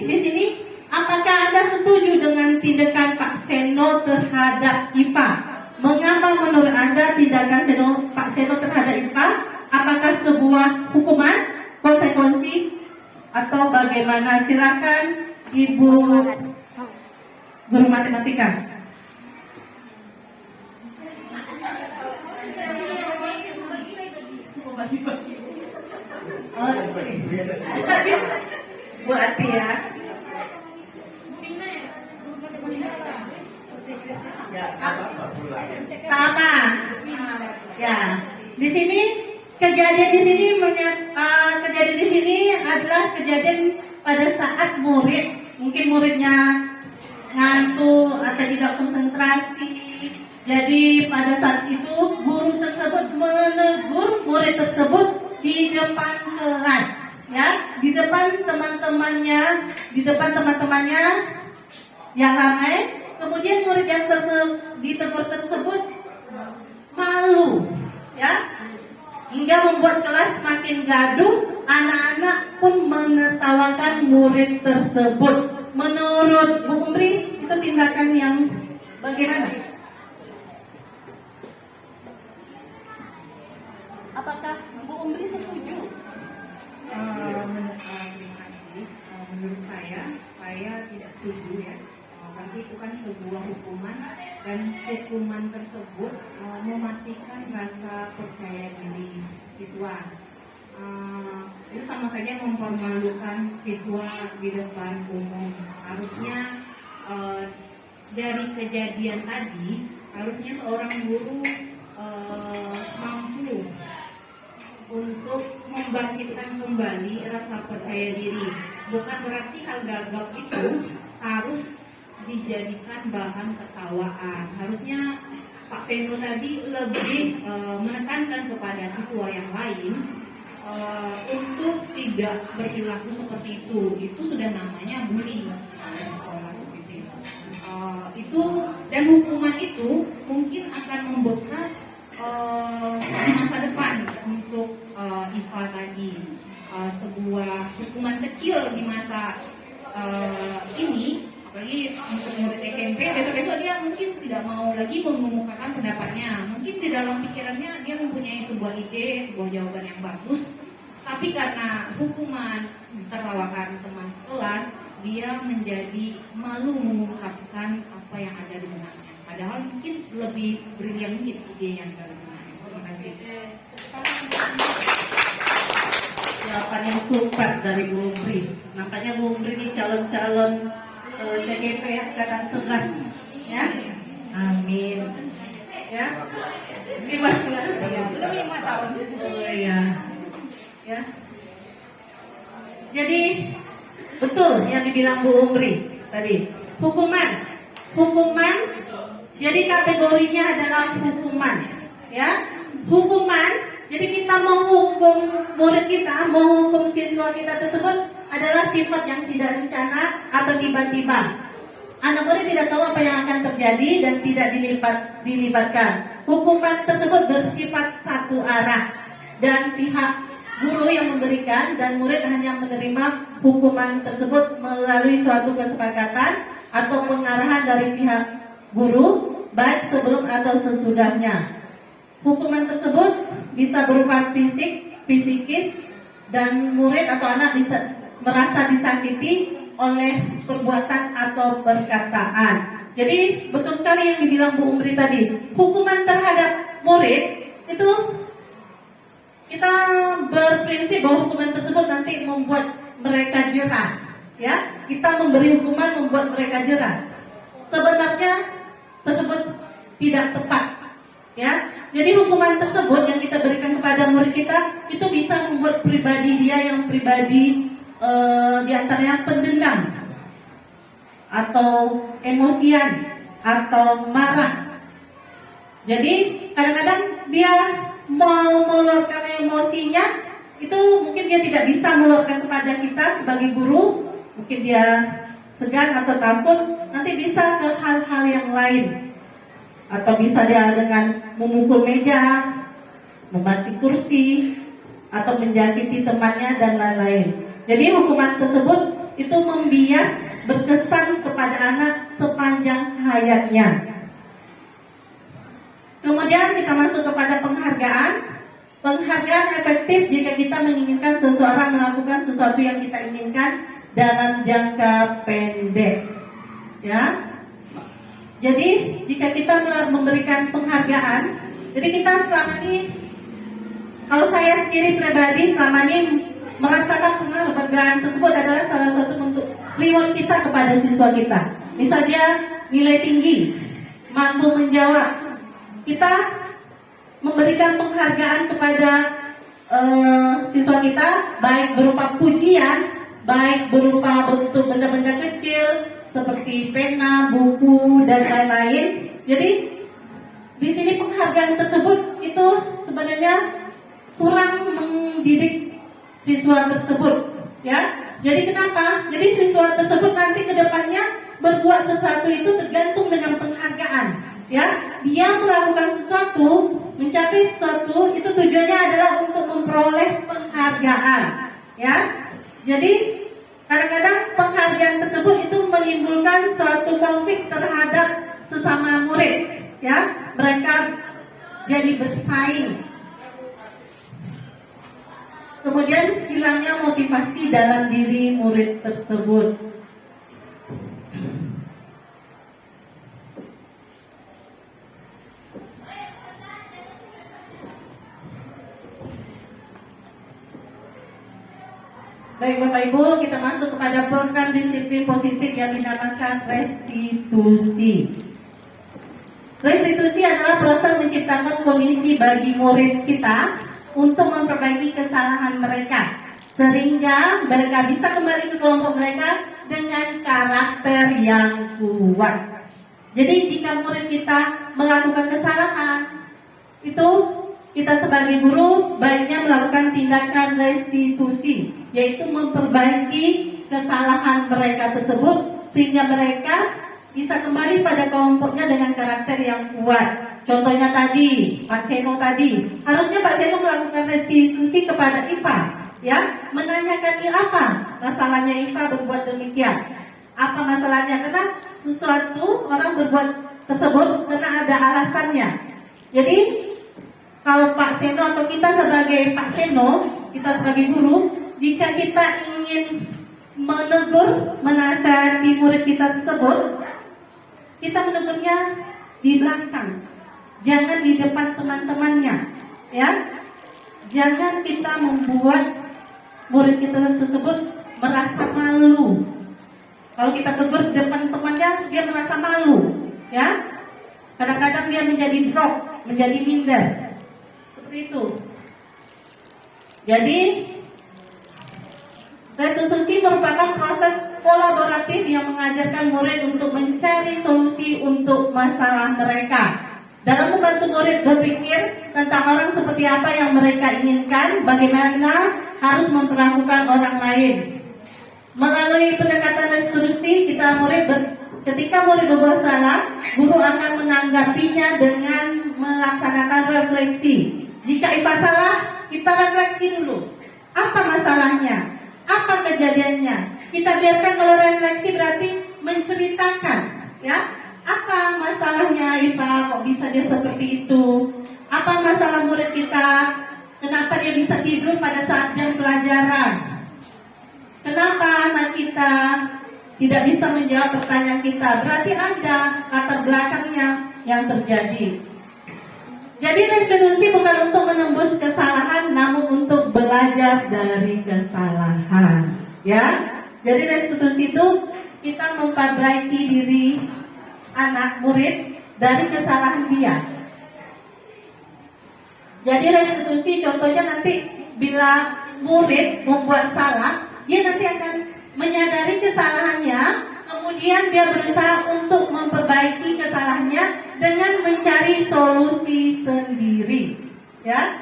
di sini, apakah Anda setuju dengan tindakan Pak Seno terhadap IPA? Mengapa menurut Anda tindakan Pak Seno terhadap IPA? Apakah sebuah hukuman, konsekuensi, atau bagaimana? Silakan Ibu guru matematika. Bu Ati ya. Sama. Ya. Di sini kejadian di sini adalah kejadian pada saat mungkin muridnya ngantuk atau tidak konsentrasi. Jadi pada saat itu guru tersebut menegur murid tersebut di depan kelas, ya, di depan teman-temannya yang ramai. Kemudian murid yang ditegur tersebut malu, ya, hingga membuat kelas makin gaduh. Anak-anak pun menertawakan murid tersebut. Menurut Bu Umri, itu tindakan yang bagaimana? Apakah Bu Umri setuju? Menurut saya tidak setuju ya. Karena itu kan sebuah hukuman, dan hukuman tersebut mematikan rasa percaya diri siswa. Itu sama saja mempermalukan siswa di depan umum. Harusnya dari kejadian tadi, harusnya seorang guru mampu untuk membangkitkan kembali rasa percaya diri. Bukan berarti hal gagap itu harus dijadikan bahan ketawaan. Harusnya Pak Seno tadi lebih menekankan kepada siswa yang lain untuk tidak berperilaku seperti itu. Itu sudah namanya bullying di sekolah itu. Dan hukuman itu mungkin akan membekas di masa depan untuk IVA tadi. Sebuah hukuman kecil di masa ini, apalagi untuk murid SMP, besok-besok dia mungkin tidak mau lagi mengemukakan pendapatnya. Mungkin di dalam pikirannya dia mempunyai sebuah ide, sebuah jawaban yang bagus, tapi karena hukuman tertawakan teman kelas, dia menjadi malu mengungkapkan apa yang ada di benaknya. Padahal mungkin lebih brilian ide yang ada di benaknya. Terima kasih. Jawaban yang super dari Bu Umbri. Nampaknya Bu Umbri ini calon-calon CGP angkatan 11, ya. Amin. Ya. 5 tahun. Oh iya. Ya. Jadi betul yang dibilang Bu Umbri tadi. Hukuman. Jadi kategorinya adalah hukuman, ya. Hukuman. Jadi kita menghukum murid kita, menghukum siswa kita tersebut adalah sifat yang tidak rencana atau tiba-tiba. Anak murid tidak tahu apa yang akan terjadi dan tidak dilibatkan. Hukuman tersebut bersifat satu arah dan pihak guru yang memberikan dan murid hanya menerima hukuman tersebut melalui suatu kesepakatan atau pengarahan dari pihak guru baik sebelum atau sesudahnya. Hukuman tersebut bisa berupa fisikis, dan murid atau anak bisa merasa disakiti oleh perbuatan atau perkataan. Jadi betul sekali yang dibilang Bu Umbri tadi. Hukuman terhadap murid itu kita berprinsip bahwa hukuman tersebut nanti membuat mereka jerah. Ya, kita memberi hukuman membuat mereka jerah. Sebenarnya tersebut tidak tepat. Ya, jadi hukuman tersebut yang kita berikan kepada murid kita itu bisa membuat pribadi dia yang pribadi diantaranya pendendam atau emosian atau marah. Jadi kadang-kadang dia mau meluapkan emosinya itu mungkin dia tidak bisa meluapkan kepada kita sebagai guru, mungkin dia segan atau takut, nanti bisa ke hal-hal yang lain. Atau bisa dia dengan memukul meja, membanting kursi, atau menjangkiti temannya dan lain-lain. Jadi hukuman tersebut itu membias berkesan kepada anak sepanjang hayatnya. Kemudian kita masuk kepada penghargaan. Penghargaan efektif jika kita menginginkan seseorang melakukan sesuatu yang kita inginkan dalam jangka pendek. Ya. Jadi jika kita memberikan penghargaan, jadi kita selama ini, kalau saya sendiri pribadi selama ini merasakan penghargaan tersebut adalah salah satu bentuk reward kita kepada siswa kita. Misalnya nilai tinggi, mampu menjawab, kita memberikan penghargaan kepada siswa kita, baik berupa pujian, baik berupa bentuk benda-benda kecil seperti pena, buku, dan lain-lain. Jadi di sini penghargaan tersebut itu sebenarnya kurang mendidik siswa tersebut, ya. Jadi kenapa? Jadi siswa tersebut nanti ke depannya berbuat sesuatu itu tergantung dengan penghargaan, ya. Dia melakukan sesuatu, mencapai sesuatu itu tujuannya adalah untuk memperoleh penghargaan, ya. Jadi kadang-kadang penghargaan tersebut itu menimbulkan suatu konflik terhadap sesama murid, ya. Mereka jadi bersaing. Kemudian hilangnya motivasi dalam diri murid tersebut. Baik Bapak Ibu, kita masuk kepada program disiplin positif yang dinamakan restitusi. Restitusi adalah proses menciptakan kondisi bagi murid kita untuk memperbaiki kesalahan mereka, sehingga mereka bisa kembali ke kelompok mereka dengan karakter yang kuat. Jadi jika murid kita melakukan kesalahan, itu kita sebagai guru baiknya melakukan tindakan restitusi, yaitu memperbaiki kesalahan mereka tersebut sehingga mereka bisa kembali pada kelompoknya dengan karakter yang kuat. Contohnya tadi, Pak Seno tadi, harusnya Pak Seno melakukan restitusi kepada IPA, ya, menanyakan apa masalahnya IPA berbuat demikian. Apa masalahnya? Karena sesuatu orang berbuat tersebut karena ada alasannya. Jadi kalau Pak Seno atau kita sebagai Pak Seno, kita sebagai guru, jika kita ingin menegur, menasihati murid kita tersebut, kita menegurnya di belakang, jangan di depan teman-temannya, ya. Jangan kita membuat murid kita tersebut merasa malu. Kalau kita tegur di depan temannya, dia merasa malu, ya. Kadang-kadang dia menjadi drop, menjadi minder, seperti itu. Jadi restitusi merupakan proses kolaboratif yang mengajarkan murid untuk mencari solusi untuk masalah mereka. Dalam membantu murid berpikir tentang orang seperti apa yang mereka inginkan, bagaimana harus memperlakukan orang lain. Melalui pendekatan restitusi, ketika murid berbuat salah, guru akan menanggapinya dengan melaksanakan refleksi. Jika IPA salah, kita refleksi dulu. Apa masalahnya? Apa kejadiannya? Kita biarkan, kalau refleksi berarti menceritakan, ya. Apa masalahnya IPA? Kok bisa dia seperti itu? Apa masalah murid kita? Kenapa dia bisa tidur pada saat jam pelajaran? Kenapa anak kita tidak bisa menjawab pertanyaan kita? Berarti ada latar belakangnya yang terjadi. Jadi restitusi bukan untuk menembus kesalahan, namun untuk belajar dari kesalahan, ya. Jadi restitusi itu kita memperbaiki diri anak murid dari kesalahan dia. Jadi restitusi contohnya nanti bila murid membuat salah, dia nanti akan menyadari kesalahannya, kemudian dia berusaha untuk memperbaiki kesalahannya dengan mencari solusi sendiri, ya.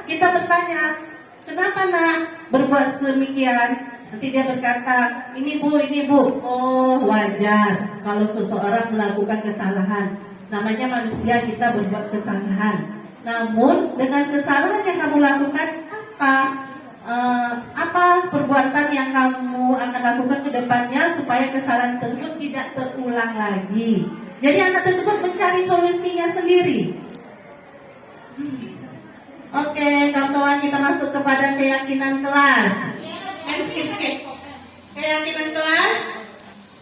Kita bertanya, kenapa nak berbuat demikian? Nanti dia berkata, ini bu. Oh, wajar kalau seseorang melakukan kesalahan. Namanya manusia, kita berbuat kesalahan. Namun dengan kesalahan yang kamu lakukan, apa perbuatan yang kamu akan lakukan ke depannya supaya kesalahan tersebut tidak terulang lagi. Jadi anak tersebut mencari solusinya sendiri. Oke, kawan-kawan, kita masuk kepada keyakinan kelas. Keyakinan kelas.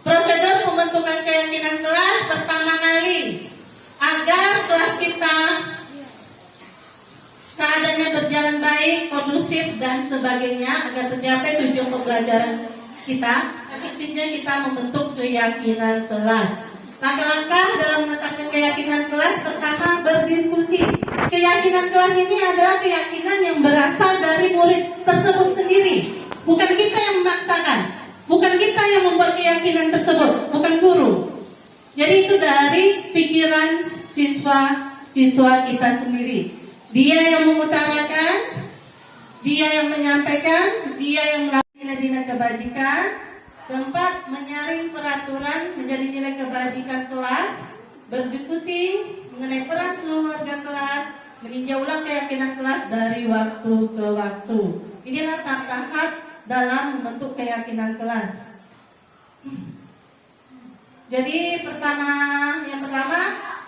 Prosedur pembentukan keyakinan kelas pertama kali, agar kelas kita keadaannya berjalan baik, kondusif dan sebagainya, agar tercapai tujuan pembelajaran kita, intinya kita membentuk keyakinan kelas. Langkah-langkah dalam menetapkan keyakinan kelas, pertama berdiskusi. Keyakinan kelas ini adalah keyakinan yang berasal dari murid tersebut sendiri, bukan kita yang memaksakan, bukan kita yang membuat keyakinan tersebut, bukan guru. Jadi itu dari pikiran siswa kita sendiri. Dia yang mengutarakan, dia yang menyampaikan, dia yang melakukan nilai-nilai kebajikan. Keempat, menyaring peraturan menjadi nilai kebajikan kelas, berdiskusi mengenai peran seluruh warga kelas, meninjau ulang keyakinan kelas dari waktu ke waktu. Inilah tahap-tahap dalam membentuk keyakinan kelas. Jadi yang pertama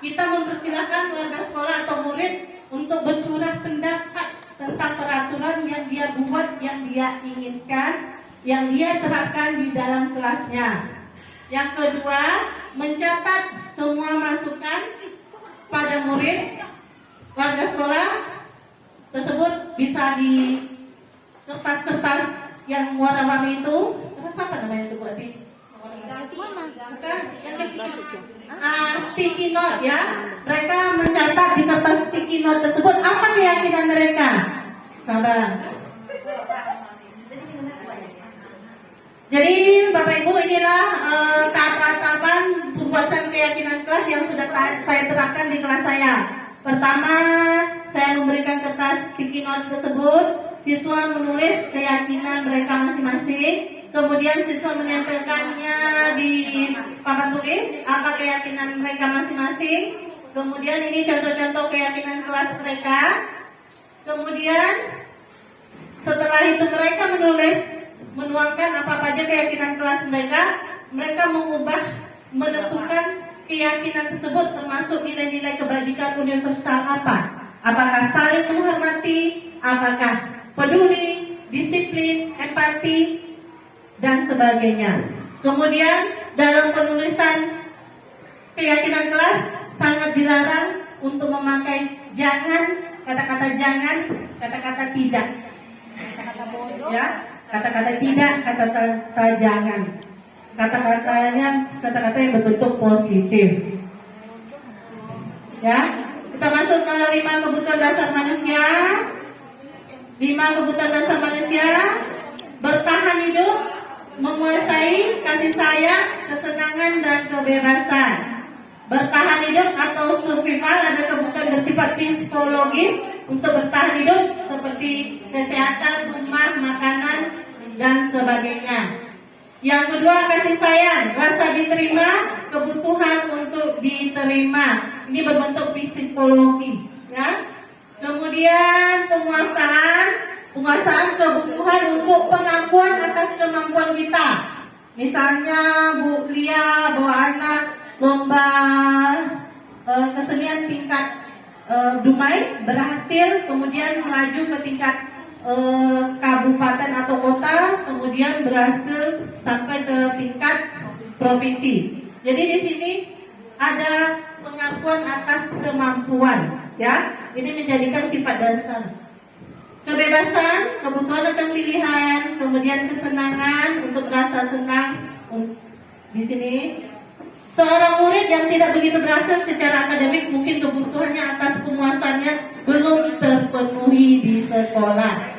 kita mempersilahkan warga sekolah atau murid untuk bercurah pendapat tentang peraturan yang dia buat, yang dia inginkan, yang dia terapkan di dalam kelasnya. Yang kedua, mencatat semua masukan pada murid warga sekolah tersebut, bisa di kertas-kertas yang warna-warni itu. Kertas apa namanya itu, Bu Adi? Bukan, yang sticky note, ya. Mereka mencatat di kertas sticky note tersebut apa keyakinan mereka. Sabar. Jadi Bapak Ibu, inilah tahapan pembuatan keyakinan kelas yang sudah saya terapkan di kelas saya. Pertama, saya memberikan kertas sticky note tersebut. Siswa menulis keyakinan mereka masing-masing. kemudian siswa menyampaikannya di papan tulis apa keyakinan mereka masing-masing. Kemudian ini contoh-contoh keyakinan kelas mereka. Kemudian setelah itu mereka menuangkan apa saja keyakinan kelas mereka. Mereka menentukan keyakinan tersebut termasuk nilai-nilai kebajikan universal apa. Apakah saling menghormati, apakah peduli, disiplin, empati, dan sebagainya. Kemudian dalam penulisan keyakinan kelas sangat dilarang untuk memakai kata-kata jangan, kata-kata tidak. Ya, kata-kata tidak, kata-kata jangan. Kata-katanya kata-kata yang berbentuk positif. Ya, kita masuk ke 5 kebutuhan dasar manusia. 5 kebutuhan dasar manusia: bertahan hidup, menguasai, kasih sayang, kesenangan, dan kebebasan. Bertahan hidup atau survival ada kebutuhan bersifat psikologis untuk bertahan hidup seperti kesehatan, rumah, makanan, dan sebagainya. Yang kedua, kasih sayang, rasa diterima, kebutuhan untuk diterima. Ini berbentuk psikologi, ya. Kemudian penguasaan kebutuhan untuk pengakuan atas kemampuan kita. Misalnya Bu Lia bawa anak lomba kesenian tingkat Dumai berhasil, kemudian melaju ke tingkat kabupaten atau kota, kemudian berhasil sampai ke tingkat provinsi. Jadi di sini ada pengakuan atas kemampuan, ya. Ini menjadikan sifat dasar. Kebebasan, kebutuhan akan pilihan, kemudian kesenangan untuk merasa senang. Di sini seorang murid yang tidak begitu berhasil secara akademik, mungkin kebutuhannya atas penguasannya belum terpenuhi di sekolah.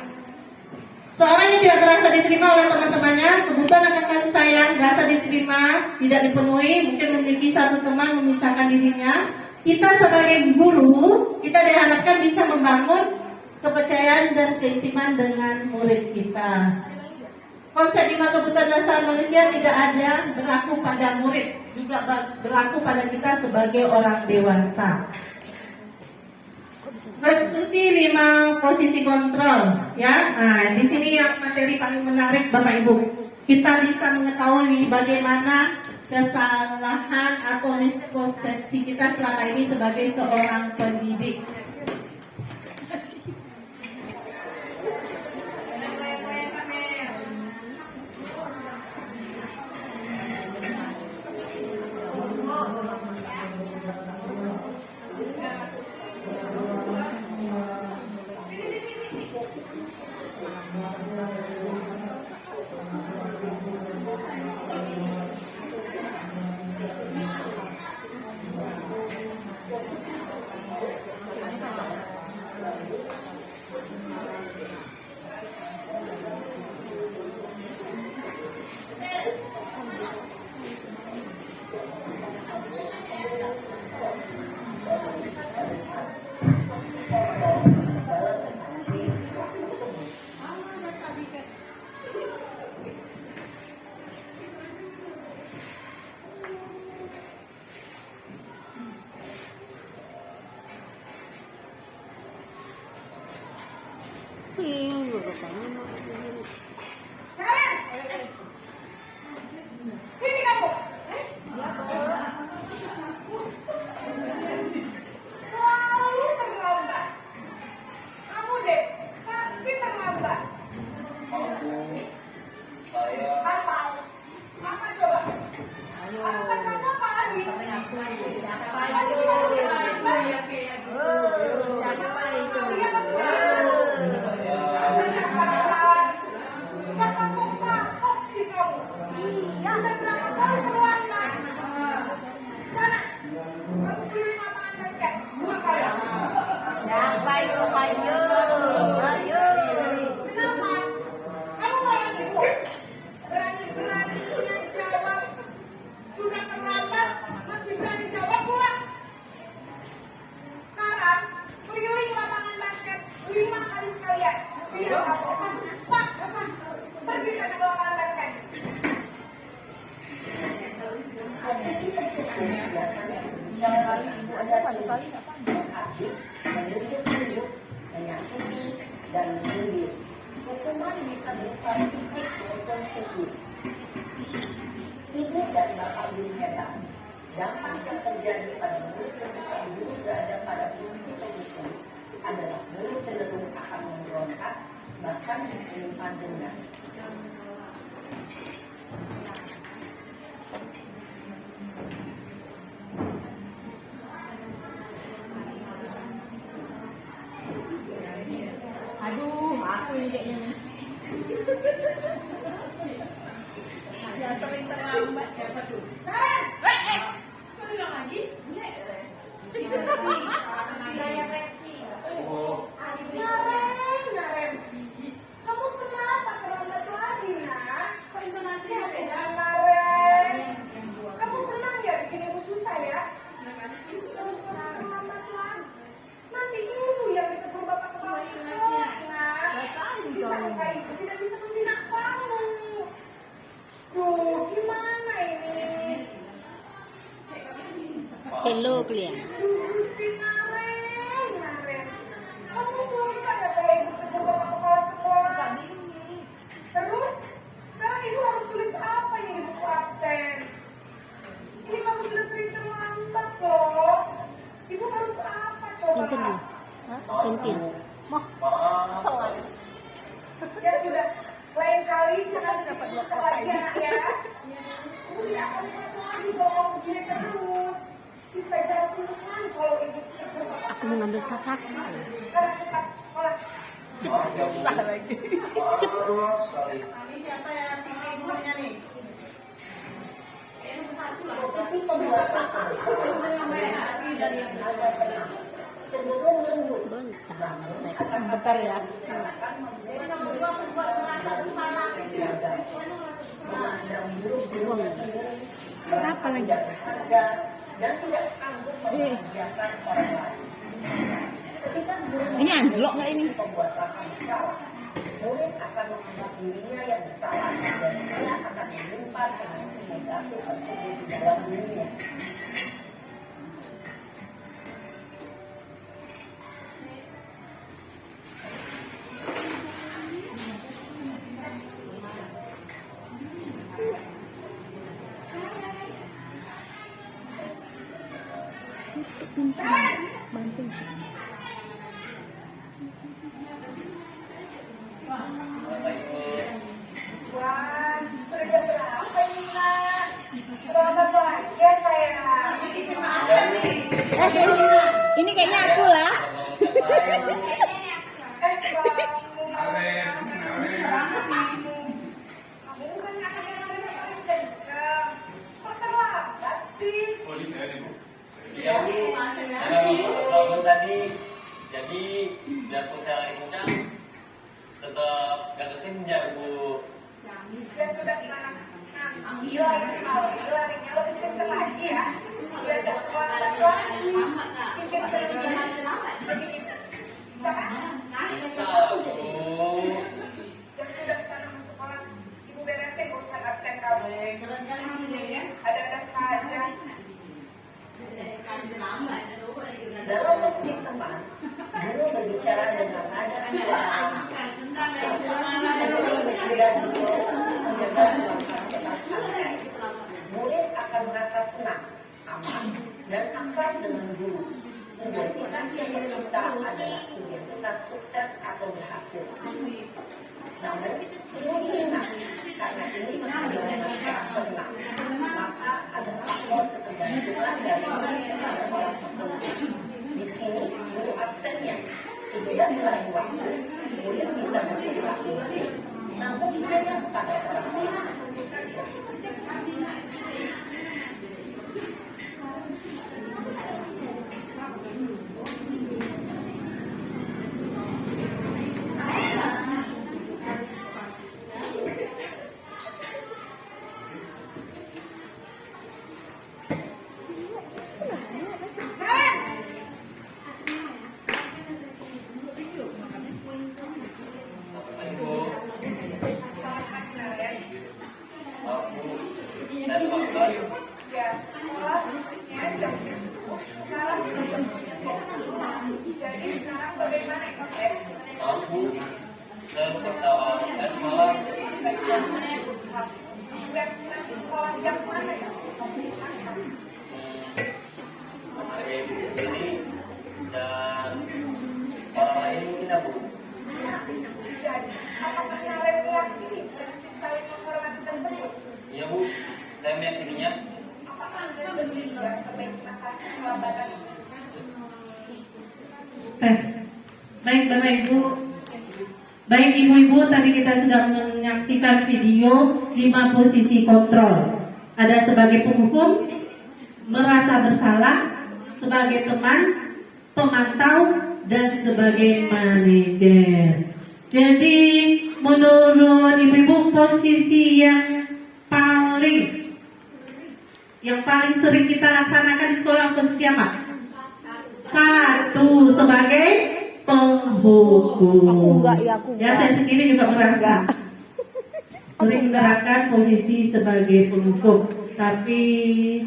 Seorang yang tidak merasa diterima oleh teman-temannya, kebutuhan akan kasih sayang, rasa diterima tidak dipenuhi, mungkin memiliki satu teman memisahkan dirinya. Kita sebagai guru, kita diharapkan bisa membangun kepercayaan dan keisiman dengan murid kita. Konsep 5 kebutuhan dasar manusia tidak ada berlaku pada murid, juga berlaku pada kita sebagai orang dewasa. Restitusi 5 posisi kontrol, ya. Nah, di sini yang materi paling menarik, Bapak Ibu. Kita bisa mengetahui bagaimana kesalahan atau miskonsepsi kita selama ini sebagai seorang pendidik. Sekarang, Yuyui biasanya berbicara ada hadir, menunjuk-nunjuk, menyakiti, dan menyindir. Hukuman bisa berupa fisik maupun psikis. Ibu dan bapak guru hebat. Dampak yang terjadi pada murid ketika guru berada pada posisi penghukum adalah murid cenderung akan memberontak, bahkan menyimpan dendam. Aduh, aku ini kayaknya nih. Yang sering terlambat siapa tuh? Kau bilang lagi? Gaya reaksi. Naren. Kamu kenapa terlambat lagi, nak? Kok intonasinya beda, Naren? Kamu senang ya bikin ibu susah ya? Terlambat lagi. Nanti ibu yang ditegur bapak kepala sekolah, nak. Si Sangka itu tidak bisa membina kamu. Duh, gimana ini? Selo kalian. Gusti Naren. Kamu suka ya kalau ibu tegur bapak kepala sekolah? Terus, sekarang ibu harus tulis apa nih di buku absen? Ini kamu sudah sering terlambat loh. Ibu harus apa coba? Kintin nih. Kintin. Ya sudah, lain kali jangan dapat dua lagi anak ya. Ibu tidak akan pernah lagi bohong begini terus. Bisa jatuhkan kalau ibu tegur bapak. Aku mau ngambil tas aku. Sekarang cepat sekolah. Susah lagi. Cepet. Ini siapa yang tinggi gurunya nih? Posisi pembuatan cenderung lembut, Bentar ya. Kenapa lagi? dan tidak sanggup membahagiakan orang lain. Ketika guru Ini anjlok nggak ini? membuat rasa bersalah, murid akan menganggap dirinya yang bersalah dan dia akan menyimpan emosi negatif tersebut di dalam dirinya. Banting sih. Wah, sudah jam berapa ini, Nak? Selamat pagi ya, sayang. Ini kayaknya aku lah. Kamu. Kamu kan anak-anak yang kenceng. Kok terlambat sih? Bangun tadi, jadi biarpun saya lagi kencang, tetap jatuh senja, Bu. Ya sudah sana. Nah, larinya lebih kenceng lagi ya. Biar gak terlambat lagi. Bikin begini. Bisa kan? Bisa, Bu. Ya sudah sana masuk kelas. Ibu beresin urusan absen kamu. Keren kali kamu ya. Ada saja. Dalam mesin teman, guru berbicara dengan nada suara yang cenderung berkira untuk menjaga suasana tetap santai. Murid akan merasa senang, aman, dan akrab dengan guru. Identitas yang tercipta adalah identitas sukses atau berhasil. Namun, ini ingat, karena ini adalah eksternal, maka ada faktor ketergantungan dari orang tertentu. Di sini, guru absennya, sehingga melalui waktu, murid bisa berperilaku baik, namun hanya pada orang lain tentu saja. Dan waktu Ya, sekolah Jadi sekarang bagaimana Kak Teh? Mampu selalu tertawa dan malam Kelas yang mana ya? ada ibu sendiri dan orang lain mungkin aku. Jadi, apakah kalian meyakini saling menghormati tersebut? Iya Bu, saya meyakininya. Apakah Anda bersedia sebagai masalah keselamatan? Baik Bapak Ibu, baik Ibu-Ibu, tadi kita sudah menyaksikan video 5 posisi kontrol. Ada sebagai penghukum, merasa bersalah, sebagai teman, pemantau, dan sebagai manajer. Jadi menurut Ibu-Ibu, posisi yang paling sering kita laksanakan di sekolah posisi apa? 1 sebagai penghukum. Ya, saya sendiri juga merasa sering menerapkan posisi sebagai penghukum. Tapi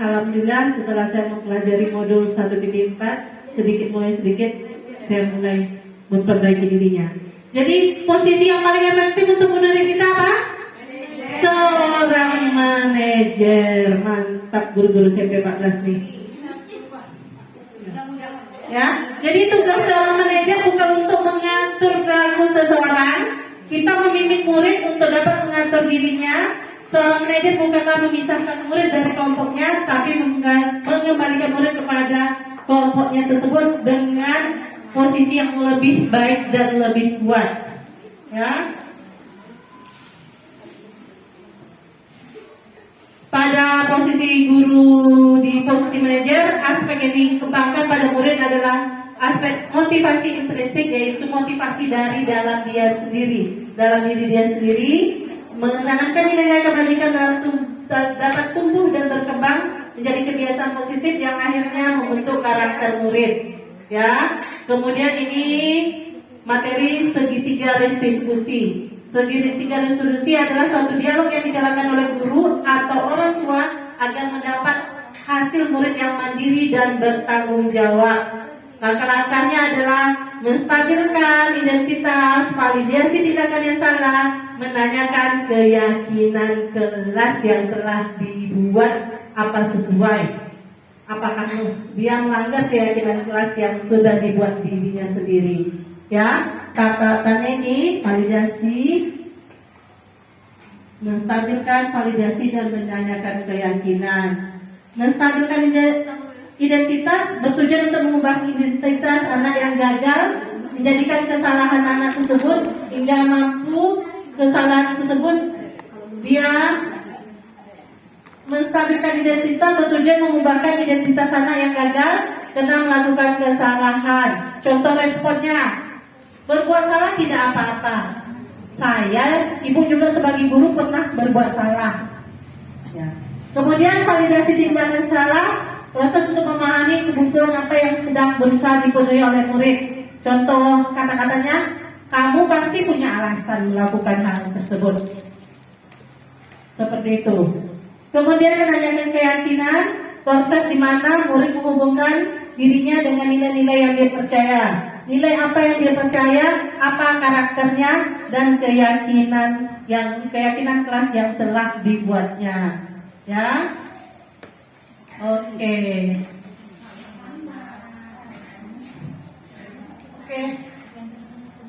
alhamdulillah setelah saya mempelajari modul 1.4, sedikit saya mulai memperbaiki dirinya. Jadi posisi yang paling efektif untuk mendidik kita apa? Seorang manajer. Mantap guru-guru SMP 14 nih. Ya, jadi tugas seorang manajer bukan untuk mengatur perilaku seseorang. Kita membimbing murid untuk dapat mengatur dirinya. Seorang manajer bukanlah memisahkan murid dari kelompoknya, tapi mengembalikan murid kepada kelompoknya tersebut dengan posisi yang lebih baik dan lebih kuat. Ya. Pada posisi guru di posisi manajer, aspek yang dikembangkan pada murid adalah aspek motivasi intrinsik, yaitu motivasi dari dalam dia sendiri, dalam diri dia sendiri, menanamkan nilai kebaikan dapat tumbuh dan berkembang menjadi kebiasaan positif yang akhirnya membentuk karakter murid. Ya, kemudian ini materi segitiga restitusi. Segitiga restitusi adalah suatu dialog yang dijalankan oleh guru atau orang tua agar mendapat hasil murid yang mandiri dan bertanggung jawab. Langkah-langkahnya adalah menstabilkan identitas, validasi tindakan yang salah, menanyakan keyakinan kelas yang telah dibuat apa sesuai. Apakah dia melanggar keyakinan kelas yang sudah dibuat dirinya sendiri? Ya, kata-katanya ini validasi, menstabilkan validasi dan menanyakan keyakinan. Menstabilkan identitas bertujuan untuk mengubah identitas anak yang gagal, menjadikan kesalahan anak tersebut hingga mampu kesalahan tersebut. Dia menstabilkan identitas bertujuan mengubahkan identitas anak yang gagal karena melakukan kesalahan. Contoh responnya, berbuat salah tidak apa-apa. Saya, ibu juga sebagai guru pernah berbuat salah. Ya. Kemudian validasi tindakan salah, proses untuk memahami kebutuhan apa yang sedang berusaha dipenuhi oleh murid. Contoh kata-katanya, kamu pasti punya alasan melakukan hal tersebut. Seperti itu. Kemudian menanyakan keyakinan, proses di mana murid menghubungkan dirinya dengan nilai-nilai yang dia percaya. Nilai apa yang dia percaya, apa karakternya, dan keyakinan kelas yang telah dibuatnya. Ya, oke.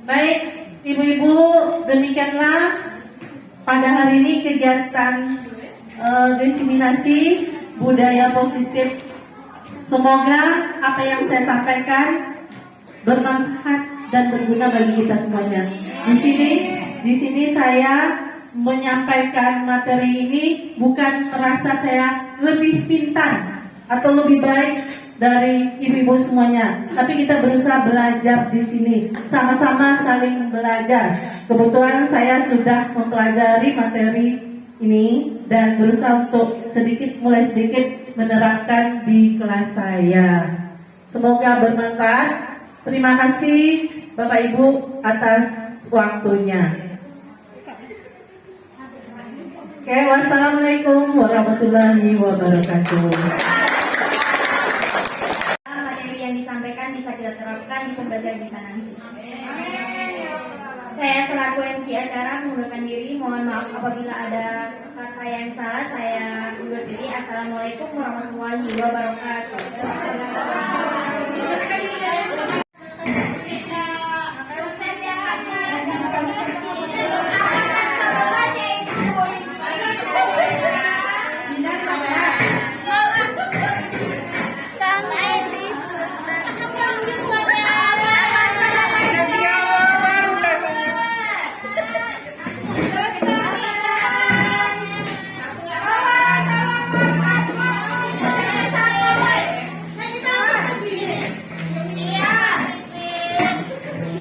Baik, ibu-ibu, demikianlah pada hari ini kegiatan diseminasi budaya positif. Semoga apa yang saya sampaikan bermanfaat dan berguna bagi kita semuanya. Di sini saya menyampaikan materi ini bukan merasa saya lebih pintar atau lebih baik dari ibu-ibu semuanya, tapi kita berusaha belajar di sini, sama-sama saling belajar. Kebetulan saya sudah mempelajari materi ini dan berusaha untuk mulai sedikit menerapkan di kelas saya. Semoga bermanfaat. Terima kasih Bapak Ibu atas waktunya. Oke, wassalamualaikum warahmatullahi wabarakatuh. Materi yang disampaikan bisa kita terapkan di belajar kita nanti. Saya selaku MC acara mengundurkan diri. Mohon maaf apabila ada kata yang salah. Saya undur diri. Assalamualaikum warahmatullahi wabarakatuh.